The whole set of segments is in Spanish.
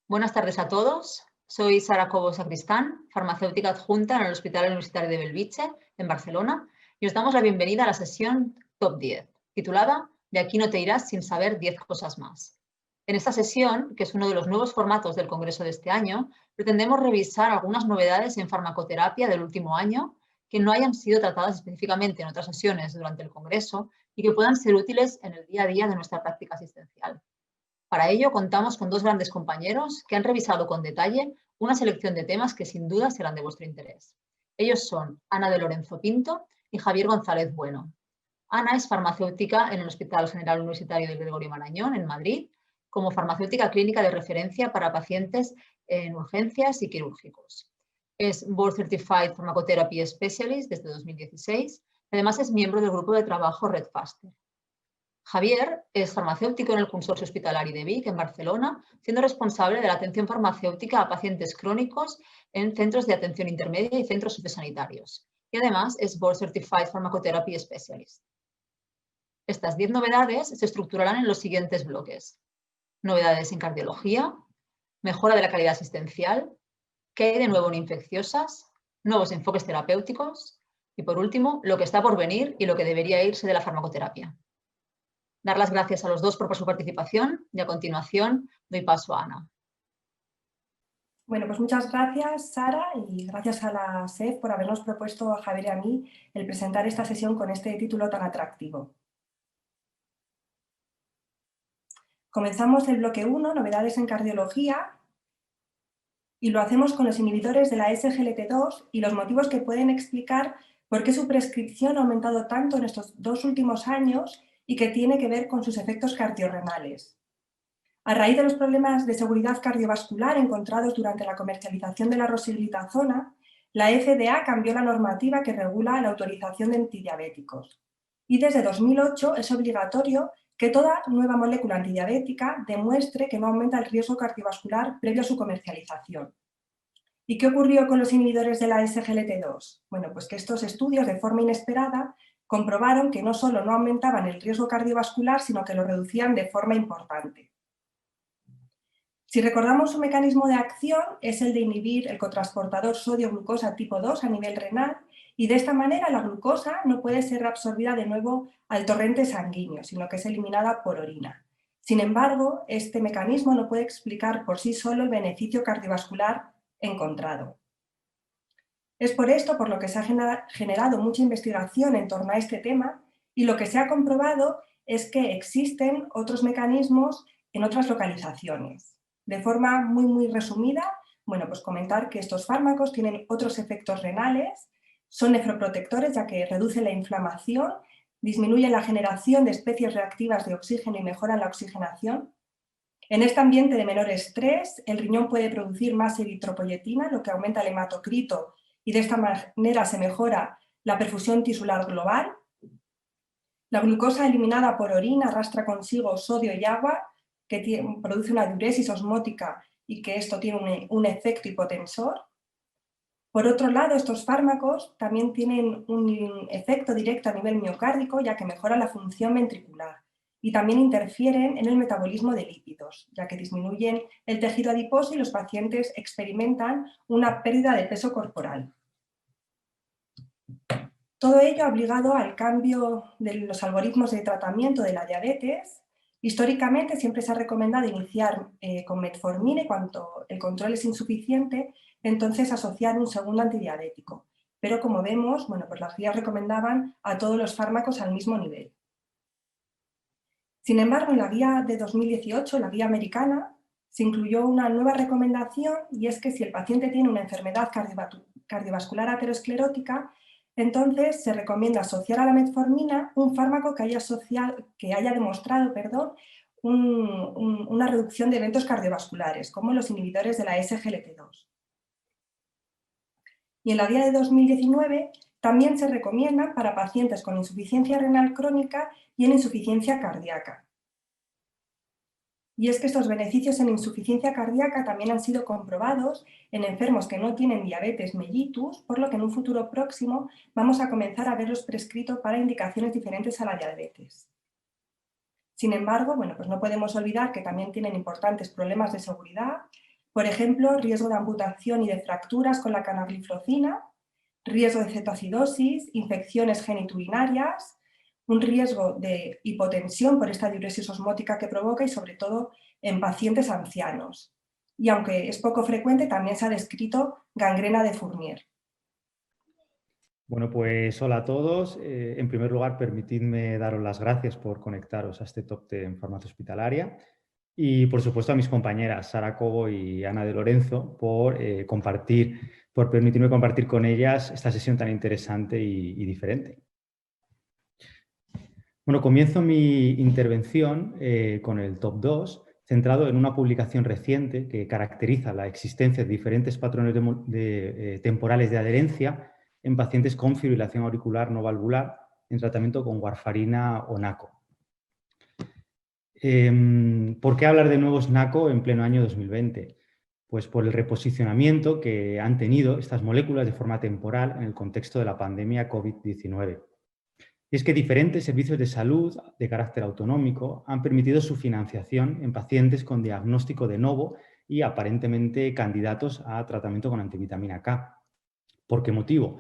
Buenas tardes a todos. Soy Sara Cobo Sacristán, farmacéutica adjunta en el Hospital Universitario de Bellvitge, en Barcelona, y os damos la bienvenida a la sesión Top 10, titulada De aquí no te irás sin saber 10 cosas más. En esta sesión, que es uno de los nuevos formatos del Congreso de este año, pretendemos revisar algunas novedades en farmacoterapia del último año que no hayan sido tratadas específicamente en otras sesiones durante el Congreso y que puedan ser útiles en el día a día de nuestra práctica asistencial. Para ello, contamos con dos grandes compañeros que han revisado con detalle una selección de temas que sin duda serán de vuestro interés. Ellos son Ana de Lorenzo Pinto y Javier González Bueno. Ana es farmacéutica en el Hospital General Universitario del Gregorio Marañón, en Madrid, como farmacéutica clínica de referencia para pacientes en urgencias y quirúrgicos. Es Board Certified Pharmacotherapy Specialist desde 2016. Además, es miembro del grupo de trabajo Red Faster. Javier es farmacéutico en el Consorcio Hospitalari de Vic, en Barcelona, siendo responsable de la atención farmacéutica a pacientes crónicos en centros de atención intermedia y centros sociosanitarios. Y además es Board Certified Pharmacotherapy Specialist. Estas 10 novedades se estructurarán en los siguientes bloques. Novedades en cardiología, mejora de la calidad asistencial, qué hay de nuevo en infecciosas, nuevos enfoques terapéuticos y, por último, lo que está por venir y lo que debería irse de la farmacoterapia. Dar las gracias a los dos por su participación y a continuación doy paso a Ana. Bueno, pues muchas gracias, Sara, y gracias a la SEF por habernos propuesto a Javier y a mí el presentar esta sesión con este título tan atractivo. Comenzamos el bloque 1, novedades en cardiología, y lo hacemos con los inhibidores de la SGLT2 y los motivos que pueden explicar por qué su prescripción ha aumentado tanto en estos 2 últimos años y que tiene que ver con sus efectos cardiorrenales. A raíz de los problemas de seguridad cardiovascular encontrados durante la comercialización de la rosiglitazona, la FDA cambió la normativa que regula la autorización de antidiabéticos. Y desde 2008 es obligatorio que toda nueva molécula antidiabética demuestre que no aumenta el riesgo cardiovascular previo a su comercialización. ¿Y qué ocurrió con los inhibidores de la SGLT2? Bueno, pues que estos estudios, de forma inesperada, comprobaron que no solo no aumentaban el riesgo cardiovascular, sino que lo reducían de forma importante. Si recordamos su mecanismo de acción, es el de inhibir el cotransportador sodio-glucosa tipo 2 a nivel renal, y de esta manera la glucosa no puede ser reabsorbida de nuevo al torrente sanguíneo, sino que es eliminada por orina. Sin embargo, este mecanismo no puede explicar por sí solo el beneficio cardiovascular encontrado. Es por esto por lo que se ha generado mucha investigación en torno a este tema, y lo que se ha comprobado es que existen otros mecanismos en otras localizaciones. De forma muy resumida, bueno, pues comentar que estos fármacos tienen otros efectos renales, son nefroprotectores ya que reducen la inflamación, disminuyen la generación de especies reactivas de oxígeno y mejoran la oxigenación. En este ambiente de menor estrés, el riñón puede producir más eritropoyetina, lo que aumenta el hematocrito, y de esta manera se mejora la perfusión tisular global. La glucosa eliminada por orina arrastra consigo sodio y agua, que produce una diuresis osmótica y que esto tiene un efecto hipotensor. Por otro lado, estos fármacos también tienen un efecto directo a nivel miocárdico, ya que mejora la función ventricular, y también interfieren en el metabolismo de lípidos, ya que disminuyen el tejido adiposo y los pacientes experimentan una pérdida de peso corporal. Todo ello ha obligado al cambio de los algoritmos de tratamiento de la diabetes. Históricamente siempre se ha recomendado iniciar con metformina y cuando el control es insuficiente, entonces asociar un segundo antidiabético. Pero como vemos, bueno, pues las guías recomendaban a todos los fármacos al mismo nivel. Sin embargo, en la guía de 2018, la guía americana, se incluyó una nueva recomendación, y es que si el paciente tiene una enfermedad cardiovascular aterosclerótica, entonces se recomienda asociar a la metformina un fármaco que haya demostrado una reducción de eventos cardiovasculares, como los inhibidores de la SGLT2. Y en la guía de 2019 también se recomienda para pacientes con insuficiencia renal crónica y en insuficiencia cardíaca. Y es que estos beneficios en insuficiencia cardíaca también han sido comprobados en enfermos que no tienen diabetes mellitus, por lo que en un futuro próximo vamos a comenzar a verlos prescritos para indicaciones diferentes a la diabetes. Sin embargo, pues no podemos olvidar que también tienen importantes problemas de seguridad, por ejemplo, riesgo de amputación y de fracturas con la canagliflozina, riesgo de cetoacidosis, infecciones geniturinarias, un riesgo de hipotensión por esta diuresis osmótica que provoca y sobre todo en pacientes ancianos. Y aunque es poco frecuente, también se ha descrito gangrena de Fournier. Bueno, pues hola a todos. En primer lugar, permitidme daros las gracias por conectaros a este Top 10 en farmacia hospitalaria y, por supuesto, a mis compañeras Sara Cobo y Ana de Lorenzo por permitirme compartir con ellas esta sesión tan interesante y diferente. Bueno, comienzo mi intervención con el Top 2, centrado en una publicación reciente que caracteriza la existencia de diferentes patrones temporales de adherencia en pacientes con fibrilación auricular no valvular en tratamiento con warfarina o NACO. ¿Por qué hablar de nuevos NACO en pleno año 2020? Pues por el reposicionamiento que han tenido estas moléculas de forma temporal en el contexto de la pandemia COVID-19. Y es que diferentes servicios de salud de carácter autonómico han permitido su financiación en pacientes con diagnóstico de novo y aparentemente candidatos a tratamiento con antivitamina K. ¿Por qué motivo?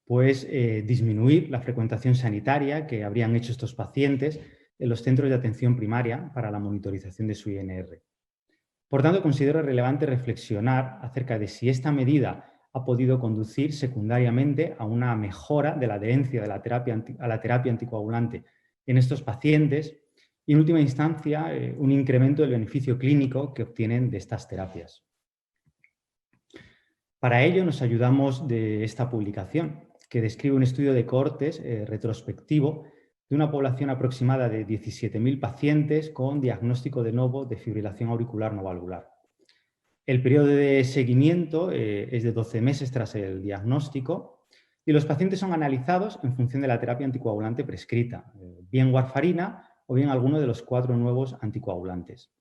Pues disminuir la frecuentación sanitaria que habrían hecho estos pacientes en los centros de atención primaria para la monitorización de su INR. Por tanto, considero relevante reflexionar acerca de si esta medida ha podido conducir secundariamente a una mejora de la adherencia de a la terapia anticoagulante en estos pacientes y, en última instancia, un incremento del beneficio clínico que obtienen de estas terapias. Para ello nos ayudamos de esta publicación, que describe un estudio de cohortes retrospectivo de una población aproximada de 17.000 pacientes con diagnóstico de novo de fibrilación auricular no valvular. El periodo de seguimiento es de 12 meses tras el diagnóstico y los pacientes son analizados en función de la terapia anticoagulante prescrita, bien warfarina o bien alguno de los 4 nuevos anticoagulantes.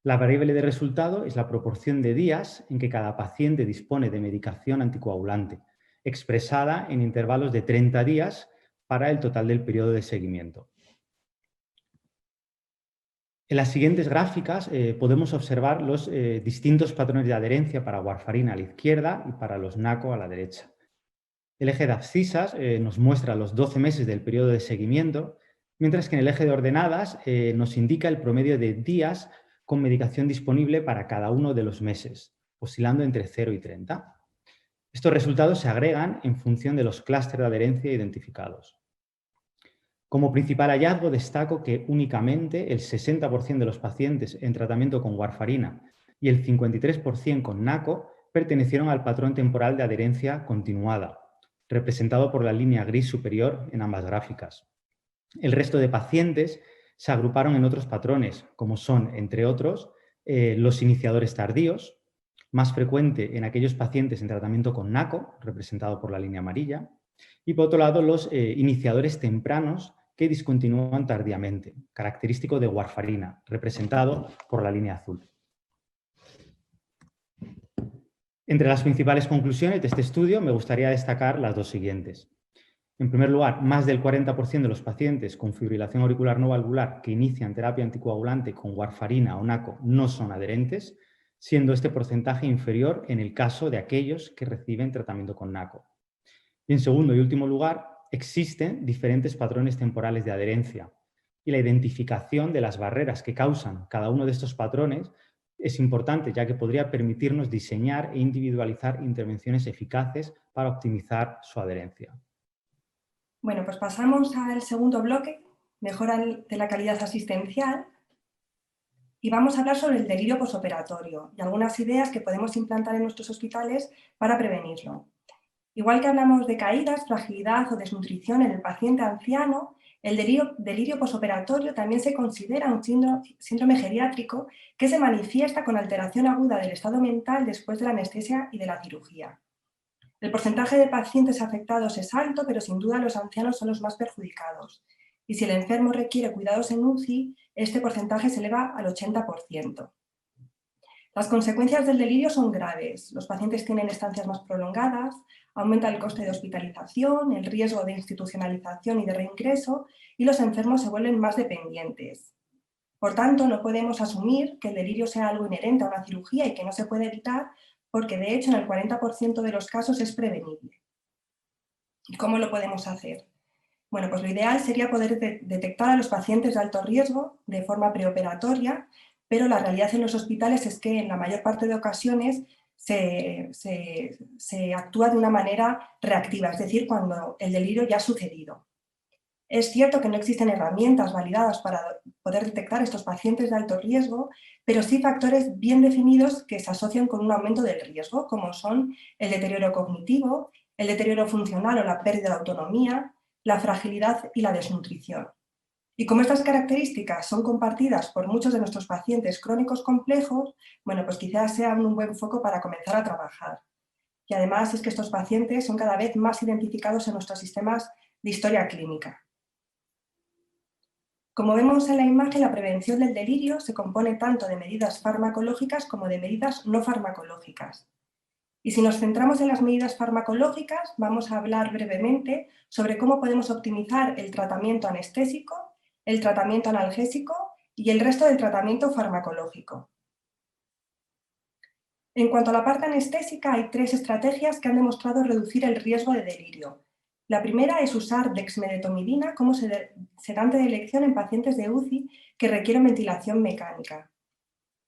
La variable de resultado es la proporción de días en que cada paciente dispone de medicación anticoagulante, expresada en intervalos de 30 días para el total del periodo de seguimiento. En las siguientes gráficas podemos observar los distintos patrones de adherencia para warfarina a la izquierda y para los NACO a la derecha. El eje de abscisas nos muestra los 12 meses del periodo de seguimiento, mientras que en el eje de ordenadas nos indica el promedio de días con medicación disponible para cada uno de los meses, oscilando entre 0 y 30. Estos resultados se agregan en función de los clústeres de adherencia identificados. Como principal hallazgo destaco que únicamente el 60% de los pacientes en tratamiento con warfarina y el 53% con NACO pertenecieron al patrón temporal de adherencia continuada, representado por la línea gris superior en ambas gráficas. El resto de pacientes se agruparon en otros patrones, como son, entre otros, los iniciadores tardíos, más frecuente en aquellos pacientes en tratamiento con NACO, representado por la línea amarilla, y por otro lado los iniciadores tempranos que discontinúan tardíamente, característico de warfarina, representado por la línea azul. Entre las principales conclusiones de este estudio me gustaría destacar las dos siguientes. En primer lugar, más del 40% de los pacientes con fibrilación auricular no valvular que inician terapia anticoagulante con warfarina o NACO no son adherentes, siendo este porcentaje inferior en el caso de aquellos que reciben tratamiento con NACO. Y en segundo y último lugar, existen diferentes patrones temporales de adherencia y la identificación de las barreras que causan cada uno de estos patrones es importante, ya que podría permitirnos diseñar e individualizar intervenciones eficaces para optimizar su adherencia. Bueno, pues pasamos al segundo bloque, mejora de la calidad asistencial, y vamos a hablar sobre el delirio posoperatorio y algunas ideas que podemos implantar en nuestros hospitales para prevenirlo. Igual que hablamos de caídas, fragilidad o desnutrición en el paciente anciano, el delirio posoperatorio también se considera un síndrome geriátrico que se manifiesta con alteración aguda del estado mental después de la anestesia y de la cirugía. El porcentaje de pacientes afectados es alto, pero sin duda los ancianos son los más perjudicados. Y si el enfermo requiere cuidados en UCI, este porcentaje se eleva al 80%. Las consecuencias del delirio son graves. Los pacientes tienen estancias más prolongadas, aumenta el coste de hospitalización, el riesgo de institucionalización y de reingreso, y los enfermos se vuelven más dependientes. Por tanto, no podemos asumir que el delirio sea algo inherente a una cirugía y que no se puede evitar, porque de hecho en el 40% de los casos es prevenible. ¿Y cómo lo podemos hacer? Bueno, pues lo ideal sería poder detectar a los pacientes de alto riesgo de forma preoperatoria, pero la realidad en los hospitales es que en la mayor parte de ocasiones se actúa de una manera reactiva, es decir, cuando el delirio ya ha sucedido. Es cierto que no existen herramientas validadas para poder detectar estos pacientes de alto riesgo, pero sí factores bien definidos que se asocian con un aumento del riesgo, como son el deterioro cognitivo, el deterioro funcional o la pérdida de autonomía, la fragilidad y la desnutrición. Y como estas características son compartidas por muchos de nuestros pacientes crónicos complejos, bueno, pues quizás sean un buen foco para comenzar a trabajar. Y además es que estos pacientes son cada vez más identificados en nuestros sistemas de historia clínica. Como vemos en la imagen, la prevención del delirio se compone tanto de medidas farmacológicas como de medidas no farmacológicas. Y si nos centramos en las medidas farmacológicas, vamos a hablar brevemente sobre cómo podemos optimizar el tratamiento anestésico, el tratamiento analgésico y el resto del tratamiento farmacológico. En cuanto a la parte anestésica, hay 3 estrategias que han demostrado reducir el riesgo de delirio. La primera es usar dexmedetomidina como sedante de elección en pacientes de UCI que requieren ventilación mecánica.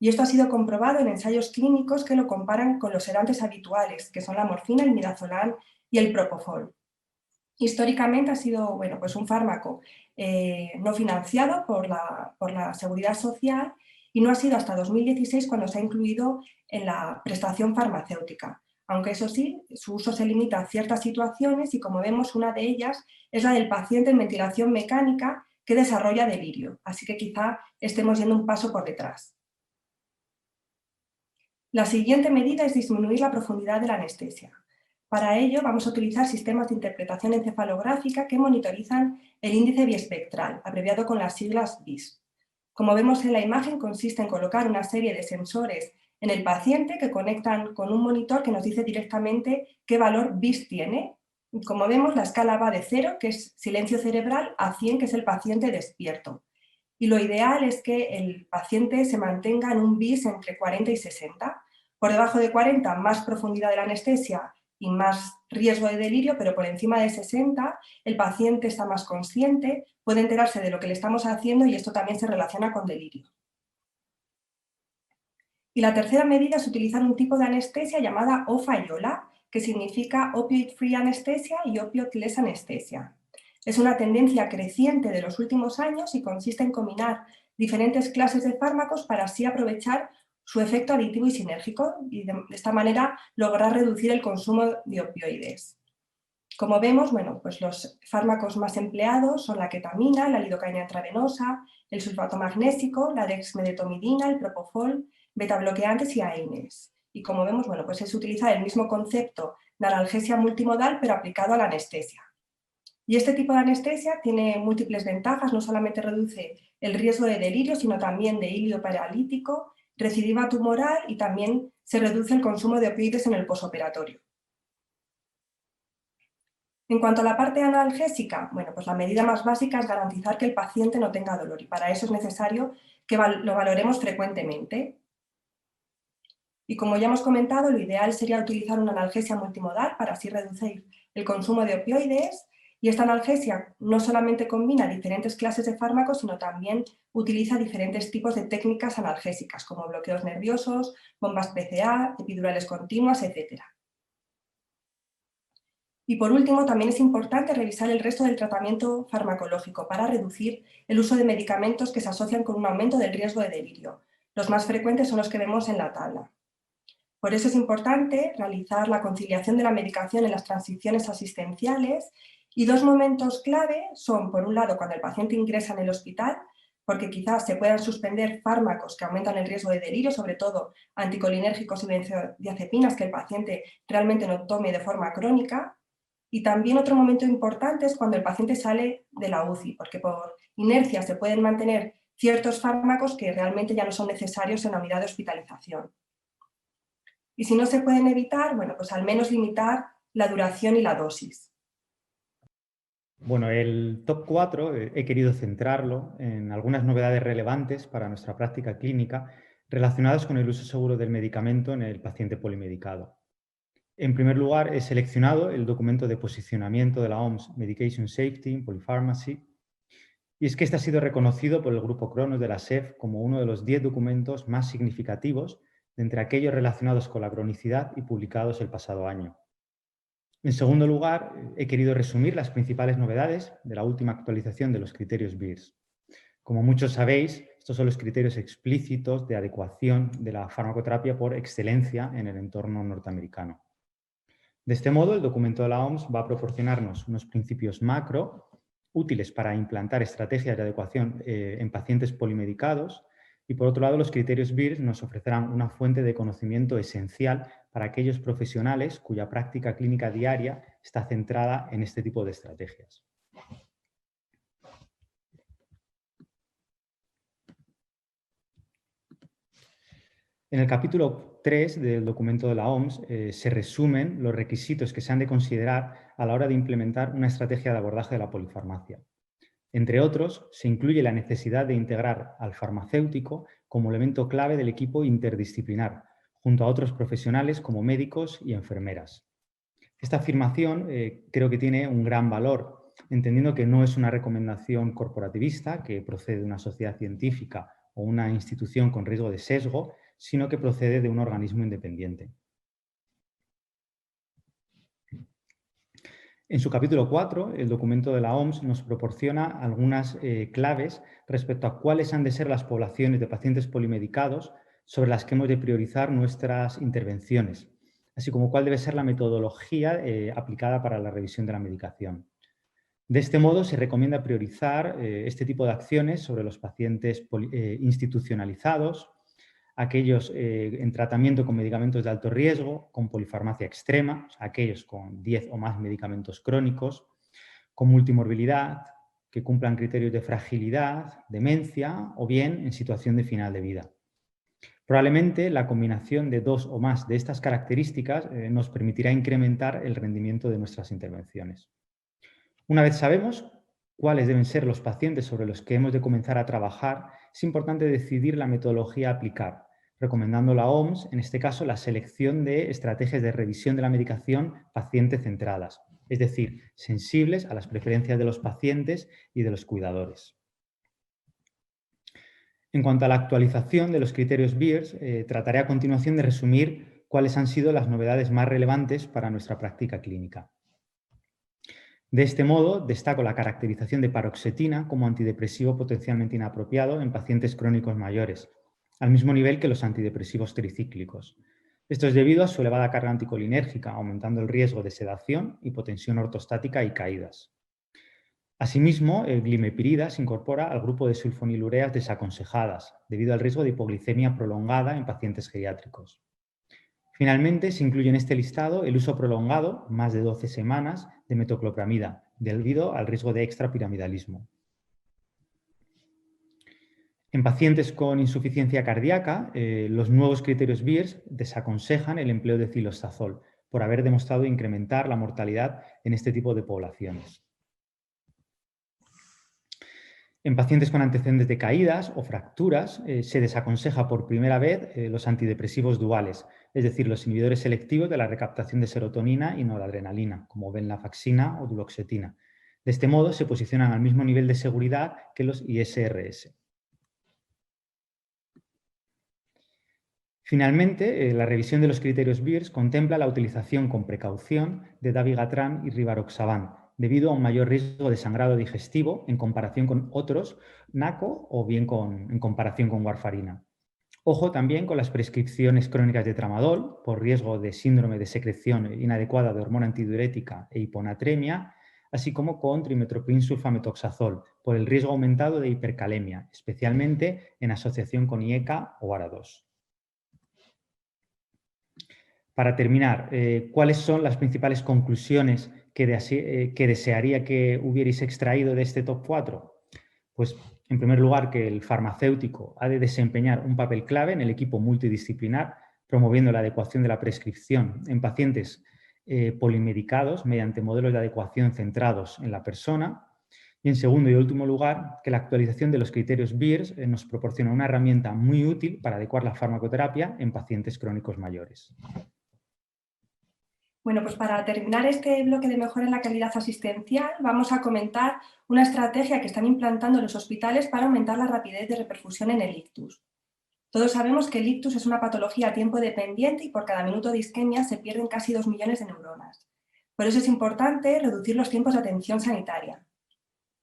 Y esto ha sido comprobado en ensayos clínicos que lo comparan con los sedantes habituales, que son la morfina, el midazolam y el propofol. Históricamente ha sido pues un fármaco no financiado por la Seguridad Social y no ha sido hasta 2016 cuando se ha incluido en la prestación farmacéutica. Aunque eso sí, su uso se limita a ciertas situaciones y como vemos una de ellas es la del paciente en ventilación mecánica que desarrolla delirio, así que quizá estemos yendo un paso por detrás. La siguiente medida es disminuir la profundidad de la anestesia. Para ello vamos a utilizar sistemas de interpretación encefalográfica que monitorizan el índice biespectral, abreviado con las siglas BIS. Como vemos en la imagen, consiste en colocar una serie de sensores en el paciente que conectan con un monitor que nos dice directamente qué valor BIS tiene. Como vemos, la escala va de 0, que es silencio cerebral, a 100, que es el paciente despierto. Y lo ideal es que el paciente se mantenga en un BIS entre 40 y 60. Por debajo de 40, más profundidad de la anestesia y más riesgo de delirio, pero por encima de 60, el paciente está más consciente, puede enterarse de lo que le estamos haciendo y esto también se relaciona con delirio. Y la tercera medida es utilizar un tipo de anestesia llamada OFA-IOLA, que significa Opioid Free Anesthesia y Opioidless Anesthesia. Es una tendencia creciente de los últimos años y consiste en combinar diferentes clases de fármacos para así aprovechar su efecto aditivo y sinérgico y de esta manera lograr reducir el consumo de opioides. Como vemos, pues los fármacos más empleados son la ketamina, la lidocaína intravenosa, el sulfato magnésico, la dexmedetomidina, el propofol, betabloqueantes y AINES. Y como vemos, pues es utilizar el mismo concepto de analgesia multimodal pero aplicado a la anestesia. Y este tipo de anestesia tiene múltiples ventajas, no solamente reduce el riesgo de delirio, sino también de hilo paralítico, recidiva tumoral y también se reduce el consumo de opioides en el posoperatorio. En cuanto a la parte analgésica, pues la medida más básica es garantizar que el paciente no tenga dolor y para eso es necesario que lo valoremos frecuentemente. Y como ya hemos comentado, lo ideal sería utilizar una analgesia multimodal para así reducir el consumo de opioides. Y esta analgesia no solamente combina diferentes clases de fármacos, sino también utiliza diferentes tipos de técnicas analgésicas, como bloqueos nerviosos, bombas PCA, epidurales continuas, etc. Y por último, también es importante revisar el resto del tratamiento farmacológico para reducir el uso de medicamentos que se asocian con un aumento del riesgo de delirio. Los más frecuentes son los que vemos en la tabla. Por eso es importante realizar la conciliación de la medicación en las transiciones asistenciales y dos momentos clave son, por un lado, cuando el paciente ingresa en el hospital, porque quizás se puedan suspender fármacos que aumentan el riesgo de delirio, sobre todo anticolinérgicos y benzodiazepinas que el paciente realmente no tome de forma crónica. Y también otro momento importante es cuando el paciente sale de la UCI, porque por inercia se pueden mantener ciertos fármacos que realmente ya no son necesarios en la unidad de hospitalización. Y si no se pueden evitar, bueno, pues al menos limitar la duración y la dosis. Bueno, el top 4 he querido centrarlo en algunas novedades relevantes para nuestra práctica clínica relacionadas con el uso seguro del medicamento en el paciente polimedicado. En primer lugar, he seleccionado el documento de posicionamiento de la OMS Medication Safety in Polypharmacy, y es que este ha sido reconocido por el Grupo Cronos de la SEF como uno de los 10 documentos más significativos de entre aquellos relacionados con la cronicidad y publicados el pasado año. En segundo lugar, he querido resumir las principales novedades de la última actualización de los criterios BIRS. Como muchos sabéis, estos son los criterios explícitos de adecuación de la farmacoterapia por excelencia en el entorno norteamericano. De este modo, el documento de la OMS va a proporcionarnos unos principios macro útiles para implantar estrategias de adecuación en pacientes polimedicados y, por otro lado, los criterios BIRS nos ofrecerán una fuente de conocimiento esencial para aquellos profesionales cuya práctica clínica diaria está centrada en este tipo de estrategias. En el capítulo 3 del documento de la OMS se resumen los requisitos que se han de considerar a la hora de implementar una estrategia de abordaje de la polifarmacia. Entre otros, se incluye la necesidad de integrar al farmacéutico como elemento clave del equipo interdisciplinar, junto a otros profesionales como médicos y enfermeras. Esta afirmación creo que tiene un gran valor, entendiendo que no es una recomendación corporativista que procede de una sociedad científica o una institución con riesgo de sesgo, sino que procede de un organismo independiente. En su capítulo 4, el documento de la OMS nos proporciona algunas claves respecto a cuáles han de ser las poblaciones de pacientes polimedicados sobre las que hemos de priorizar nuestras intervenciones, así como cuál debe ser la metodología aplicada para la revisión de la medicación. De este modo, se recomienda priorizar este tipo de acciones sobre los pacientes institucionalizados, aquellos en tratamiento con medicamentos de alto riesgo, con polifarmacia extrema, o sea, aquellos con 10 o más medicamentos crónicos, con multimorbilidad, que cumplan criterios de fragilidad, demencia o bien en situación de final de vida. Probablemente la combinación de 2 o más de estas características nos permitirá incrementar el rendimiento de nuestras intervenciones. Una vez sabemos cuáles deben ser los pacientes sobre los que hemos de comenzar a trabajar, es importante decidir la metodología a aplicar, recomendando la OMS, en este caso, la selección de estrategias de revisión de la medicación paciente centradas, es decir, sensibles a las preferencias de los pacientes y de los cuidadores. En cuanto a la actualización de los criterios BIRS, trataré a continuación de resumir cuáles han sido las novedades más relevantes para nuestra práctica clínica. De este modo, destaco la caracterización de paroxetina como antidepresivo potencialmente inapropiado en pacientes crónicos mayores, al mismo nivel que los antidepresivos tricíclicos. Esto es debido a su elevada carga anticolinérgica, aumentando el riesgo de sedación, hipotensión ortostática y caídas. Asimismo, el glimepirida se incorpora al grupo de sulfonilureas desaconsejadas, debido al riesgo de hipoglicemia prolongada en pacientes geriátricos. Finalmente, se incluye en este listado el uso prolongado, más de 12 semanas, de metoclopramida, debido al riesgo de extrapiramidalismo. En pacientes con insuficiencia cardíaca, los nuevos criterios BIRS desaconsejan el empleo de cilostazol, por haber demostrado incrementar la mortalidad en este tipo de poblaciones. En pacientes con antecedentes de caídas o fracturas, se desaconseja por primera vez los antidepresivos duales, es decir, los inhibidores selectivos de la recaptación de serotonina y noradrenalina, como venlafaxina o duloxetina. De este modo, se posicionan al mismo nivel de seguridad que los ISRS. Finalmente, la revisión de los criterios BIRS contempla la utilización con precaución de dabigatran y rivaroxaban, debido a un mayor riesgo de sangrado digestivo en comparación con otros NACO o bien en comparación con warfarina. Ojo también con las prescripciones crónicas de tramadol por riesgo de síndrome de secreción inadecuada de hormona antidiurética e hiponatremia, así como con trimethoprim sulfametoxazol por el riesgo aumentado de hipercalemia, especialmente en asociación con IECA o ARA2. Para terminar, ¿cuáles son las principales conclusiones que desearía que hubierais extraído de este top 4? Pues, en primer lugar, que el farmacéutico ha de desempeñar un papel clave en el equipo multidisciplinar, promoviendo la adecuación de la prescripción en pacientes polimedicados mediante modelos de adecuación centrados en la persona. Y, en segundo y último lugar, que la actualización de los criterios BIRS nos proporciona una herramienta muy útil para adecuar la farmacoterapia en pacientes crónicos mayores. Bueno, pues para terminar este bloque de mejora en la calidad asistencial, vamos a comentar una estrategia que están implantando los hospitales para aumentar la rapidez de reperfusión en el ictus. Todos sabemos que el ictus es una patología a tiempo dependiente y por cada minuto de isquemia se pierden casi 2 millones de neuronas. Por eso es importante reducir los tiempos de atención sanitaria.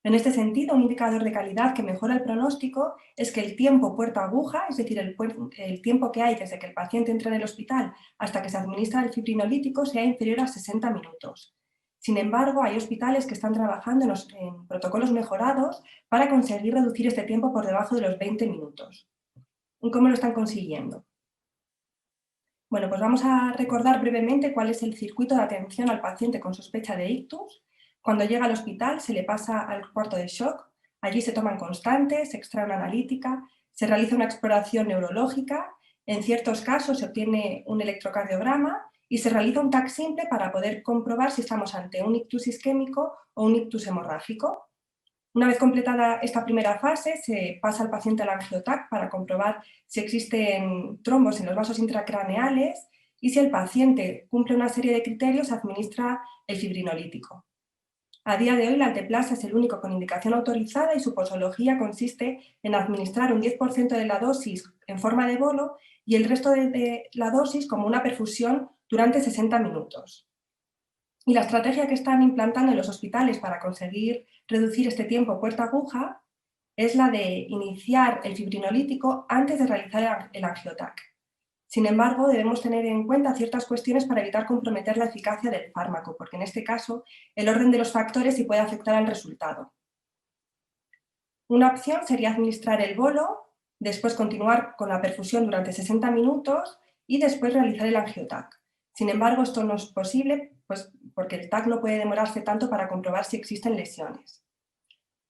En este sentido, un indicador de calidad que mejora el pronóstico es que el tiempo puerta-aguja, es decir, el tiempo que hay desde que el paciente entra en el hospital hasta que se administra el fibrinolítico, sea inferior a 60 minutos. Sin embargo, hay hospitales que están trabajando en protocolos mejorados para conseguir reducir este tiempo por debajo de los 20 minutos. ¿Y cómo lo están consiguiendo? Bueno, pues vamos a recordar brevemente cuál es el circuito de atención al paciente con sospecha de ictus. Cuando llega al hospital se le pasa al cuarto de shock, allí se toman constantes, se extrae una analítica, se realiza una exploración neurológica, en ciertos casos se obtiene un electrocardiograma y se realiza un TAC simple para poder comprobar si estamos ante un ictus isquémico o un ictus hemorrágico. Una vez completada esta primera fase, se pasa al paciente al angio-TAC para comprobar si existen trombos en los vasos intracraneales y si el paciente cumple una serie de criterios, se administra el fibrinolítico. A día de hoy, la alteplasa es el único con indicación autorizada y su posología consiste en administrar un 10% de la dosis en forma de bolo y el resto de la dosis como una perfusión durante 60 minutos. Y la estrategia que están implantando en los hospitales para conseguir reducir este tiempo puerta-aguja es la de iniciar el fibrinolítico antes de realizar el angio-TAC. Sin embargo, debemos tener en cuenta ciertas cuestiones para evitar comprometer la eficacia del fármaco, porque en este caso el orden de los factores sí puede afectar al resultado. Una opción sería administrar el bolo, después continuar con la perfusión durante 60 minutos y después realizar el angio-TAC. Sin embargo, esto no es posible pues, porque el TAC no puede demorarse tanto para comprobar si existen lesiones.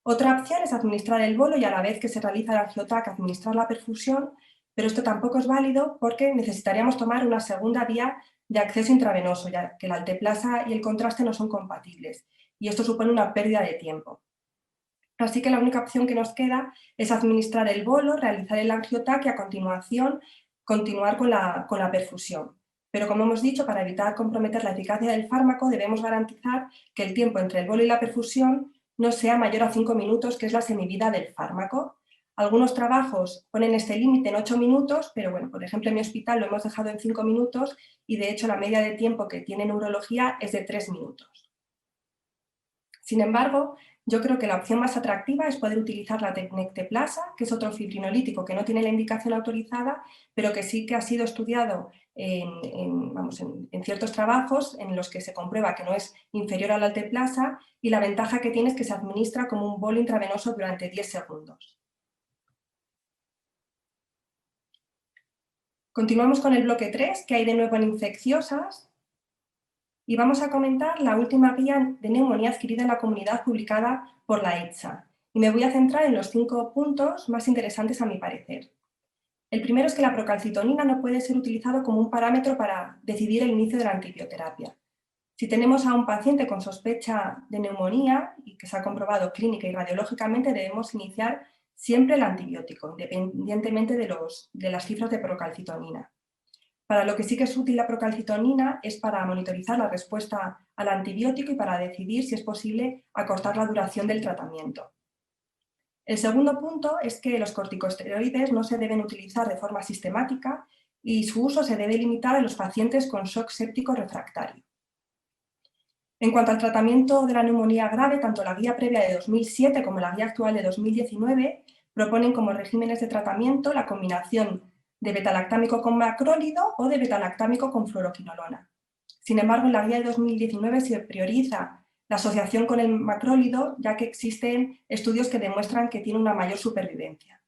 Otra opción es administrar el bolo y a la vez que se realiza el angio-TAC administrar la perfusión, pero esto tampoco es válido porque necesitaríamos tomar una segunda vía de acceso intravenoso, ya que la alteplasa y el contraste no son compatibles y esto supone una pérdida de tiempo. Así que la única opción que nos queda es administrar el bolo, realizar el angio-TAC y a continuación continuar con la perfusión. Pero como hemos dicho, para evitar comprometer la eficacia del fármaco debemos garantizar que el tiempo entre el bolo y la perfusión no sea mayor a 5 minutos, que es la semivida del fármaco. Algunos trabajos ponen este límite en 8 minutos, pero bueno, por ejemplo en mi hospital lo hemos dejado en 5 minutos y de hecho la media de tiempo que tiene neurología es de 3 minutos. Sin embargo, yo creo que la opción más atractiva es poder utilizar la Tecnecteplasa, que es otro fibrinolítico que no tiene la indicación autorizada, pero que sí que ha sido estudiado en ciertos trabajos en los que se comprueba que no es inferior a la alteplasa y la ventaja que tiene es que se administra como un bolo intravenoso durante 10 segundos. Continuamos con el bloque 3, que hay de nuevo en infecciosas. Y vamos a comentar la última guía de neumonía adquirida en la comunidad publicada por la ETSA. Y me voy a centrar en los 5 puntos más interesantes a mi parecer. El primero es que la procalcitonina no puede ser utilizado como un parámetro para decidir el inicio de la antibioterapia. Si tenemos a un paciente con sospecha de neumonía y que se ha comprobado clínica y radiológicamente, debemos iniciar siempre el antibiótico, independientemente de las cifras de procalcitonina. Para lo que sí que es útil la procalcitonina es para monitorizar la respuesta al antibiótico y para decidir si es posible acortar la duración del tratamiento. El segundo punto es que los corticosteroides no se deben utilizar de forma sistemática y su uso se debe limitar a los pacientes con shock séptico refractario. En cuanto al tratamiento de la neumonía grave, tanto la guía previa de 2007 como la guía actual de 2019 proponen como regímenes de tratamiento la combinación de betalactámico con macrólido o de betalactámico con fluoroquinolona. Sin embargo, en la guía de 2019 se prioriza la asociación con el macrólido, ya que existen estudios que demuestran que tiene una mayor supervivencia.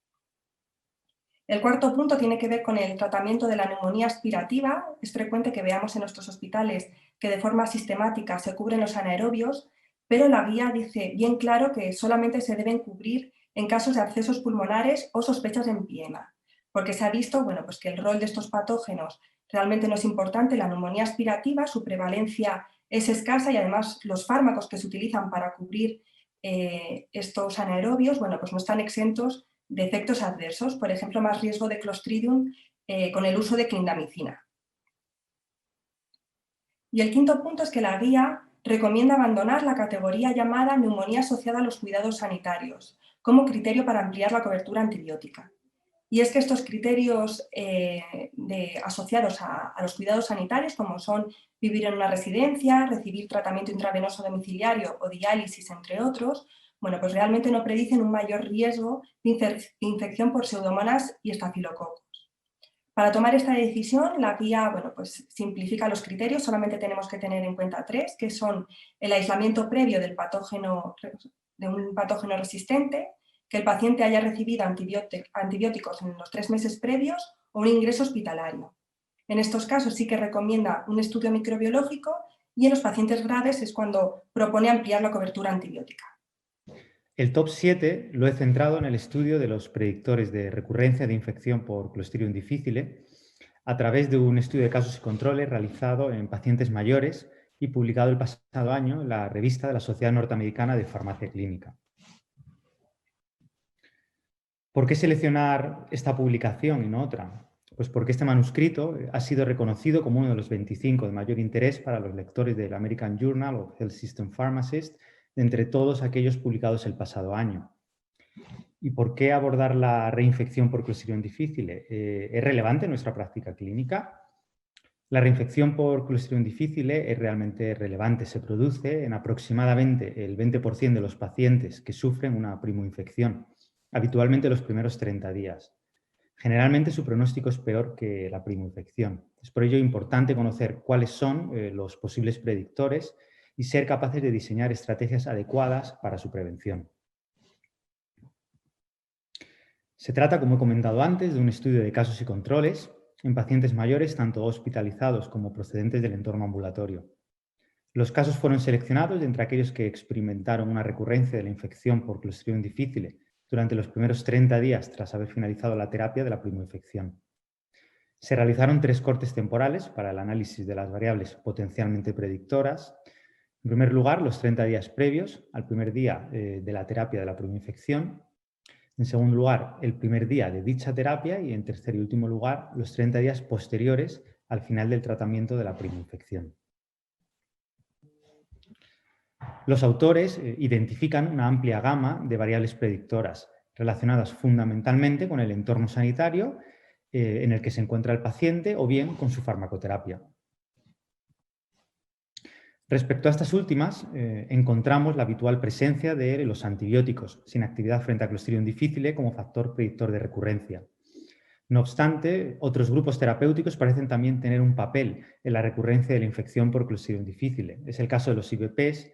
El cuarto punto tiene que ver con el tratamiento de la neumonía aspirativa. Es frecuente que veamos en nuestros hospitales que de forma sistemática se cubren los anaerobios, pero la guía dice bien claro que solamente se deben cubrir en casos de abscesos pulmonares o sospechas de empiema, porque se ha visto pues que el rol de estos patógenos realmente no es importante. La neumonía aspirativa, su prevalencia es escasa y además los fármacos que se utilizan para cubrir estos anaerobios pues no están exentos de efectos adversos, por ejemplo, más riesgo de Clostridium con el uso de clindamicina. Y el quinto punto es que la guía recomienda abandonar la categoría llamada neumonía asociada a los cuidados sanitarios como criterio para ampliar la cobertura antibiótica. Y es que estos criterios asociados a los cuidados sanitarios, como son vivir en una residencia, recibir tratamiento intravenoso domiciliario o diálisis, entre otros, pues realmente no predicen un mayor riesgo de infección por pseudomonas y estafilococos. Para tomar esta decisión, la guía pues simplifica los criterios. Solamente tenemos que tener en cuenta 3, que son el aislamiento previo de un patógeno resistente, que el paciente haya recibido antibióticos en los 3 meses previos o un ingreso hospitalario. En estos casos sí que recomienda un estudio microbiológico y en los pacientes graves es cuando propone ampliar la cobertura antibiótica. El top 7 lo he centrado en el estudio de los predictores de recurrencia de infección por Clostridium difficile a través de un estudio de casos y controles realizado en pacientes mayores y publicado el pasado año en la revista de la Sociedad Norteamericana de Farmacia Clínica. ¿Por qué seleccionar esta publicación y no otra? Pues porque este manuscrito ha sido reconocido como uno de los 25 de mayor interés para los lectores del American Journal of Health System Pharmacists de entre todos aquellos publicados el pasado año. ¿Y por qué abordar la reinfección por Clostridium difficile? ¿Es relevante en nuestra práctica clínica? La reinfección por Clostridium difficile es realmente relevante. Se produce en aproximadamente el 20% de los pacientes que sufren una primoinfección, habitualmente los primeros 30 días. Generalmente su pronóstico es peor que la primoinfección. Es por ello importante conocer cuáles son los posibles predictores y ser capaces de diseñar estrategias adecuadas para su prevención. Se trata, como he comentado antes, de un estudio de casos y controles en pacientes mayores, tanto hospitalizados como procedentes del entorno ambulatorio. Los casos fueron seleccionados de entre aquellos que experimentaron una recurrencia de la infección por Clostridium difficile durante los primeros 30 días tras haber finalizado la terapia de la primoinfección. Se realizaron 3 cortes temporales para el análisis de las variables potencialmente predictoras. En primer lugar, los 30 días previos al primer día de la terapia de la primoinfección. En segundo lugar, el primer día de dicha terapia y, en tercer y último lugar, los 30 días posteriores al final del tratamiento de la primoinfección. Los autores identifican una amplia gama de variables predictoras relacionadas fundamentalmente con el entorno sanitario en el que se encuentra el paciente o bien con su farmacoterapia. Respecto a estas últimas, encontramos la habitual presencia de los antibióticos sin actividad frente a Clostridium difficile como factor predictor de recurrencia. No obstante, otros grupos terapéuticos parecen también tener un papel en la recurrencia de la infección por Clostridium difficile. Es el caso de los IVPs,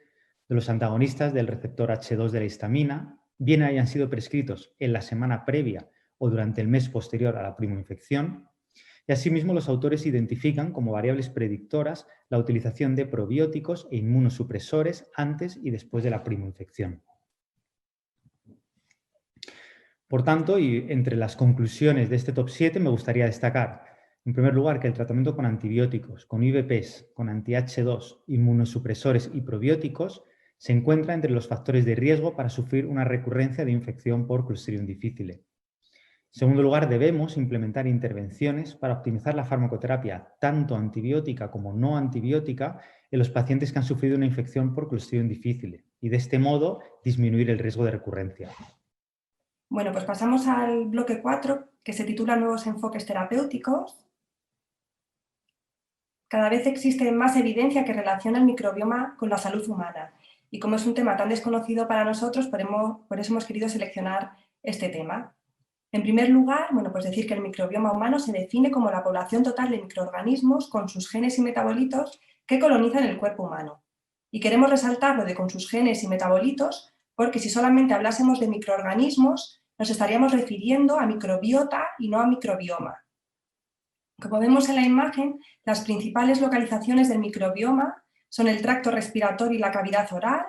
de los antagonistas del receptor H2 de la histamina, bien hayan sido prescritos en la semana previa o durante el mes posterior a la primoinfección. Y asimismo, los autores identifican como variables predictoras la utilización de probióticos e inmunosupresores antes y después de la primoinfección. Por tanto, y entre las conclusiones de este top 7 me gustaría destacar, en primer lugar, que el tratamiento con antibióticos, con IVPs, con anti-H2, inmunosupresores y probióticos se encuentra entre los factores de riesgo para sufrir una recurrencia de infección por Clostridium difficile. En segundo lugar, debemos implementar intervenciones para optimizar la farmacoterapia, tanto antibiótica como no antibiótica, en los pacientes que han sufrido una infección por Clostridium difficile y, de este modo, disminuir el riesgo de recurrencia. Bueno, pues pasamos al bloque 4, que se titula Nuevos enfoques terapéuticos. Cada vez existe más evidencia que relaciona el microbioma con la salud humana. Y como es un tema tan desconocido para nosotros, por eso hemos querido seleccionar este tema. En primer lugar, bueno, pues decir que el microbioma humano se define como la población total de microorganismos con sus genes y metabolitos que colonizan el cuerpo humano. Y queremos resaltar lo de con sus genes y metabolitos porque si solamente hablásemos de microorganismos nos estaríamos refiriendo a microbiota y no a microbioma. Como vemos en la imagen, las principales localizaciones del microbioma son el tracto respiratorio y la cavidad oral,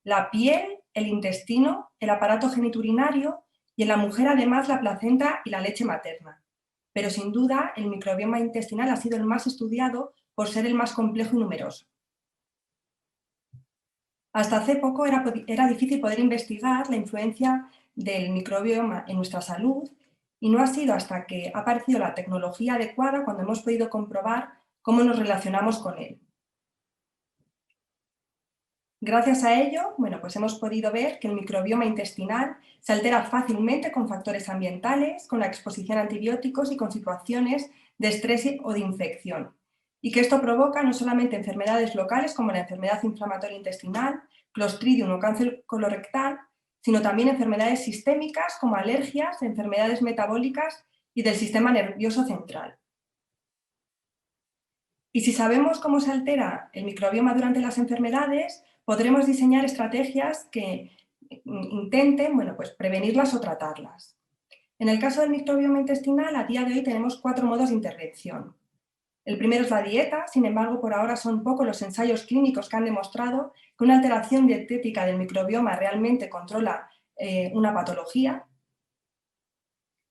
la piel, el intestino, el aparato geniturinario y en la mujer además la placenta y la leche materna. Pero sin duda el microbioma intestinal ha sido el más estudiado por ser el más complejo y numeroso. Hasta hace poco era difícil poder investigar la influencia del microbioma en nuestra salud y no ha sido hasta que ha aparecido la tecnología adecuada cuando hemos podido comprobar cómo nos relacionamos con él. Gracias a ello, bueno, pues hemos podido ver que el microbioma intestinal se altera fácilmente con factores ambientales, con la exposición a antibióticos y con situaciones de estrés o de infección. Y que esto provoca no solamente enfermedades locales como la enfermedad inflamatoria intestinal, Clostridium o cáncer colorectal, sino también enfermedades sistémicas como alergias, enfermedades metabólicas y del sistema nervioso central. Y si sabemos cómo se altera el microbioma durante las enfermedades, podremos diseñar estrategias que intenten, bueno, pues prevenirlas o tratarlas. En el caso del microbioma intestinal, a día de hoy tenemos 4 modos de intervención. El primero es la dieta, sin embargo, por ahora son pocos los ensayos clínicos que han demostrado que una alteración dietética del microbioma realmente controla una patología.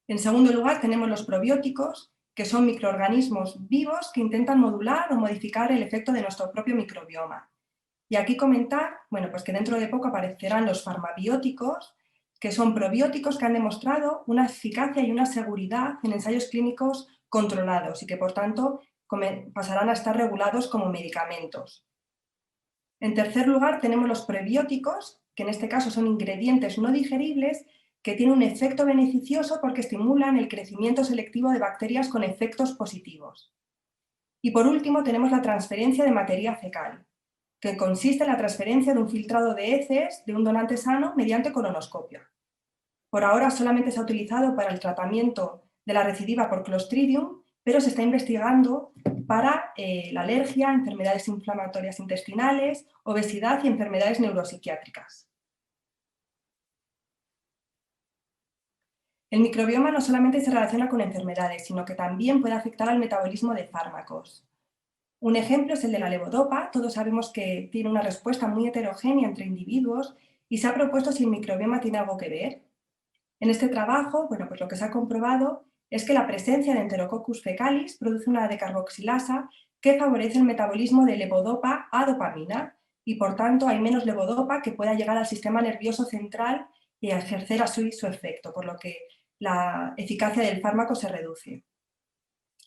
En segundo lugar, tenemos los probióticos, que son microorganismos vivos que intentan modular o modificar el efecto de nuestro propio microbioma. Y aquí comentar, bueno, pues que dentro de poco aparecerán los farmabióticos, que son probióticos que han demostrado una eficacia y una seguridad en ensayos clínicos controlados y que, por tanto, pasarán a estar regulados como medicamentos. En tercer lugar, tenemos los prebióticos, que en este caso son ingredientes no digeribles que tienen un efecto beneficioso porque estimulan el crecimiento selectivo de bacterias con efectos positivos. Y por último, tenemos la transferencia de materia fecal, que consiste en la transferencia de un filtrado de heces de un donante sano mediante colonoscopio. Por ahora solamente se ha utilizado para el tratamiento de la recidiva por Clostridium, pero se está investigando para la alergia, enfermedades inflamatorias intestinales, obesidad y enfermedades neuropsiquiátricas. El microbioma no solamente se relaciona con enfermedades, sino que también puede afectar al metabolismo de fármacos. Un ejemplo es el de la levodopa. Todos sabemos que tiene una respuesta muy heterogénea entre individuos y se ha propuesto si el microbioma tiene algo que ver. En este trabajo, bueno, pues lo que se ha comprobado es que la presencia de Enterococcus fecalis produce una decarboxilasa que favorece el metabolismo de levodopa a dopamina y por tanto hay menos levodopa que pueda llegar al sistema nervioso central y a ejercer así su efecto, por lo que la eficacia del fármaco se reduce.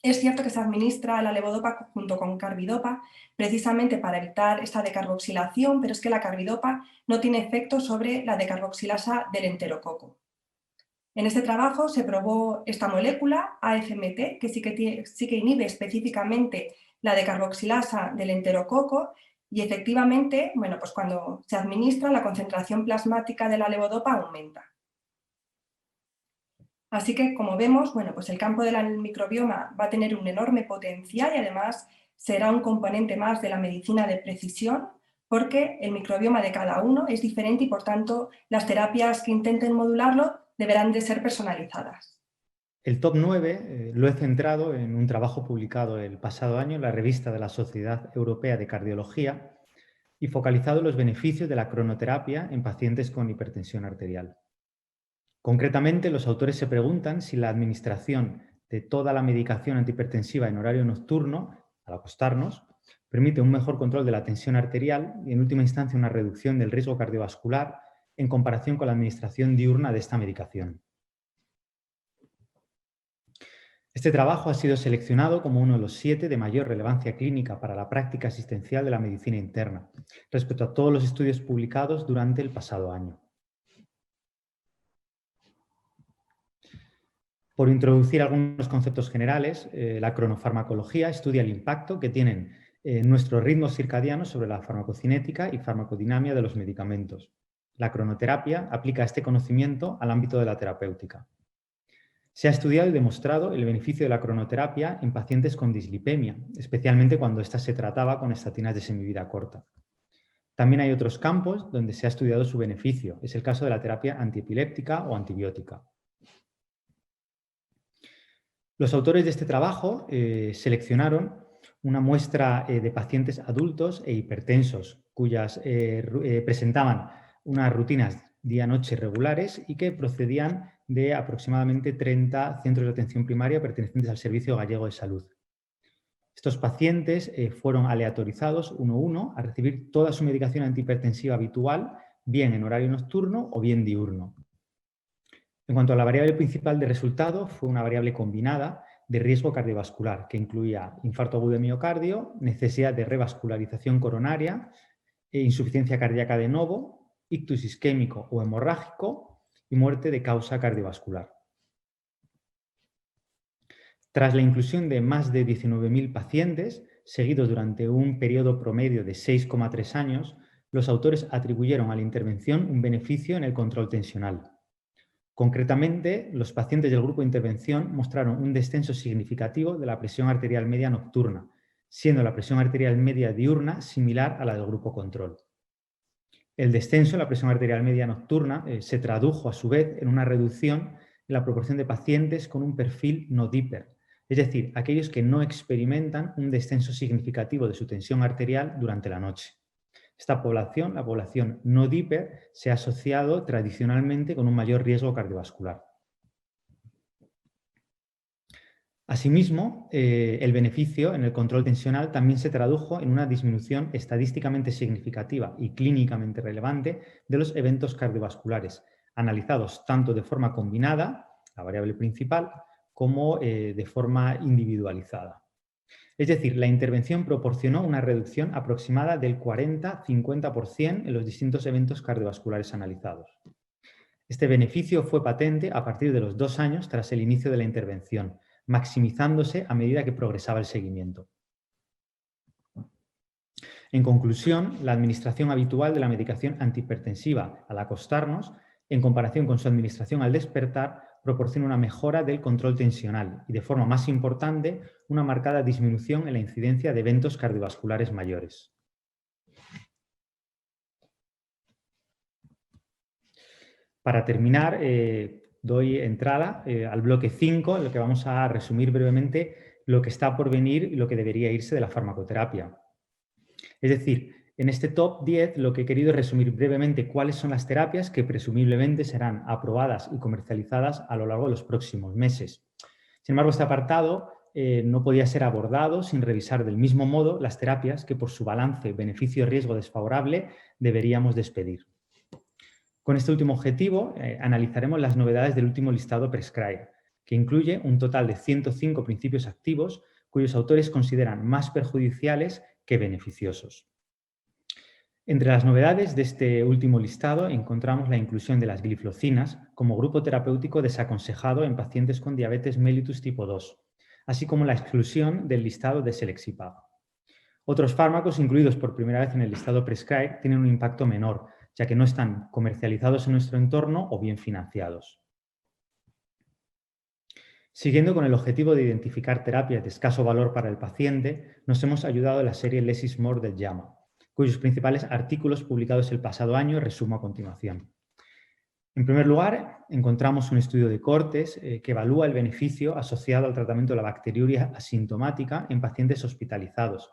Es cierto que se administra la levodopa junto con carbidopa precisamente para evitar esta decarboxilación, pero es que la carbidopa no tiene efecto sobre la decarboxilasa del enterococo. En este trabajo se probó esta molécula, AFMT, que sí que inhibe específicamente la decarboxilasa del enterococo y efectivamente, bueno, pues cuando se administra la concentración plasmática de la levodopa aumenta. Así que, como vemos, bueno, pues el campo del microbioma va a tener un enorme potencial y además será un componente más de la medicina de precisión porque el microbioma de cada uno es diferente y, por tanto, las terapias que intenten modularlo deberán de ser personalizadas. El top 9 lo he centrado en un trabajo publicado el pasado año en la revista de la Sociedad Europea de Cardiología y focalizado en los beneficios de la cronoterapia en pacientes con hipertensión arterial. Concretamente, los autores se preguntan si la administración de toda la medicación antihipertensiva en horario nocturno, al acostarnos, permite un mejor control de la tensión arterial y, en última instancia, una reducción del riesgo cardiovascular en comparación con la administración diurna de esta medicación. Este trabajo ha sido seleccionado como uno de los 7 de mayor relevancia clínica para la práctica asistencial de la medicina interna, respecto a todos los estudios publicados durante el pasado año. Por introducir algunos conceptos generales, la cronofarmacología estudia el impacto que tienen nuestros ritmos circadianos sobre la farmacocinética y farmacodinamia de los medicamentos. La cronoterapia aplica este conocimiento al ámbito de la terapéutica. Se ha estudiado y demostrado el beneficio de la cronoterapia en pacientes con dislipemia, especialmente cuando ésta se trataba con estatinas de semivida corta. También hay otros campos donde se ha estudiado su beneficio. Es el caso de la terapia antiepiléptica o antibiótica. Los autores de este trabajo seleccionaron una muestra de pacientes adultos e hipertensos, cuyas presentaban unas rutinas día-noche regulares y que procedían de aproximadamente 30 centros de atención primaria pertenecientes al Servicio Gallego de Salud. Estos pacientes fueron aleatorizados uno a uno a recibir toda su medicación antihipertensiva habitual, bien en horario nocturno o bien diurno. En cuanto a la variable principal de resultado, fue una variable combinada de riesgo cardiovascular, que incluía infarto agudo de miocardio, necesidad de revascularización coronaria, insuficiencia cardíaca de novo, ictus isquémico o hemorrágico y muerte de causa cardiovascular. Tras la inclusión de más de 19.000 pacientes, seguidos durante un periodo promedio de 6,3 años, los autores atribuyeron a la intervención un beneficio en el control tensional. Concretamente, los pacientes del grupo de intervención mostraron un descenso significativo de la presión arterial media nocturna, siendo la presión arterial media diurna similar a la del grupo control. El descenso en la presión arterial media nocturna se tradujo a su vez en una reducción en la proporción de pacientes con un perfil no DIPER, es decir, aquellos que no experimentan un descenso significativo de su tensión arterial durante la noche. Esta población, la población no DIPER, se ha asociado tradicionalmente con un mayor riesgo cardiovascular. Asimismo, el beneficio en el control tensional también se tradujo en una disminución estadísticamente significativa y clínicamente relevante de los eventos cardiovasculares, analizados tanto de forma combinada, la variable principal, como de forma individualizada. Es decir, la intervención proporcionó una reducción aproximada del 40-50% en los distintos eventos cardiovasculares analizados. Este beneficio fue patente a partir de los 2 años tras el inicio de la intervención, maximizándose a medida que progresaba el seguimiento. En conclusión, la administración habitual de la medicación antihipertensiva al acostarnos, en comparación con su administración al despertar, proporciona una mejora del control tensional y, de forma más importante, una marcada disminución en la incidencia de eventos cardiovasculares mayores. Para terminar, doy entrada al bloque 5, en el que vamos a resumir brevemente lo que está por venir y lo que debería irse de la farmacoterapia. Es decir, en este top 10 lo que he querido es resumir brevemente cuáles son las terapias que presumiblemente serán aprobadas y comercializadas a lo largo de los próximos meses. Sin embargo, este apartado no podía ser abordado sin revisar del mismo modo las terapias que por su balance beneficio-riesgo desfavorable deberíamos despedir. Con este último objetivo analizaremos las novedades del último listado Prescribe, que incluye un total de 105 principios activos cuyos autores consideran más perjudiciales que beneficiosos. Entre las novedades de este último listado encontramos la inclusión de las gliflocinas como grupo terapéutico desaconsejado en pacientes con diabetes mellitus tipo 2, así como la exclusión del listado de Selexipag. Otros fármacos incluidos por primera vez en el listado Prescribe tienen un impacto menor, ya que no están comercializados en nuestro entorno o bien financiados. Siguiendo con el objetivo de identificar terapias de escaso valor para el paciente, nos hemos ayudado de la serie Less is More del JAMA, cuyos principales artículos publicados el pasado año resumo a continuación. En primer lugar, encontramos un estudio de Cortes que evalúa el beneficio asociado al tratamiento de la bacteriuria asintomática en pacientes hospitalizados